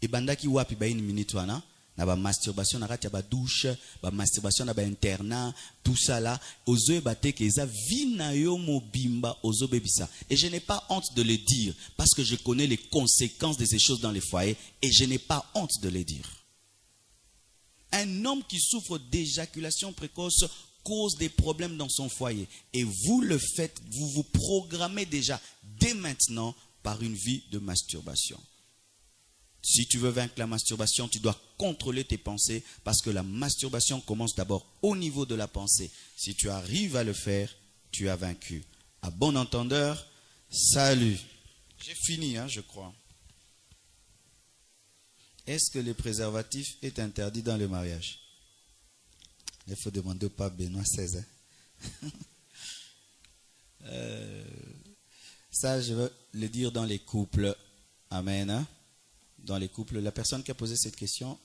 Et bandaki wapi une minute, wana. Na ba masturbation na kati ya ba douche, ba masturbation na ba internat, tout ça là, ozo ebate ke eza vina yo mobimba ozo bebisa. Et je n'ai pas honte de le dire parce que je connais les conséquences de ces choses dans les foyers et je n'ai pas honte de le dire. Un homme qui souffre d'éjaculation précoce cause des problèmes dans son foyer et vous le faites, vous vous programmez déjà dès maintenant par une vie de masturbation. Si tu veux vaincre la masturbation, tu dois contrôler tes pensées parce que la masturbation commence d'abord au niveau de la pensée. Si tu arrives à le faire, tu as vaincu. À bon entendeur, salut. J'ai fini, je crois. Est-ce que le préservatif est interdit dans le mariage? Il faut demander au pape Benoît XVI. Ça, je veux le dire dans les couples. Amen. Dans les couples, la personne qui a posé cette question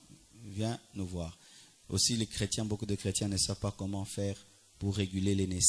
vient nous voir. Aussi, les chrétiens, beaucoup de chrétiens ne savent pas comment faire pour réguler les naissances.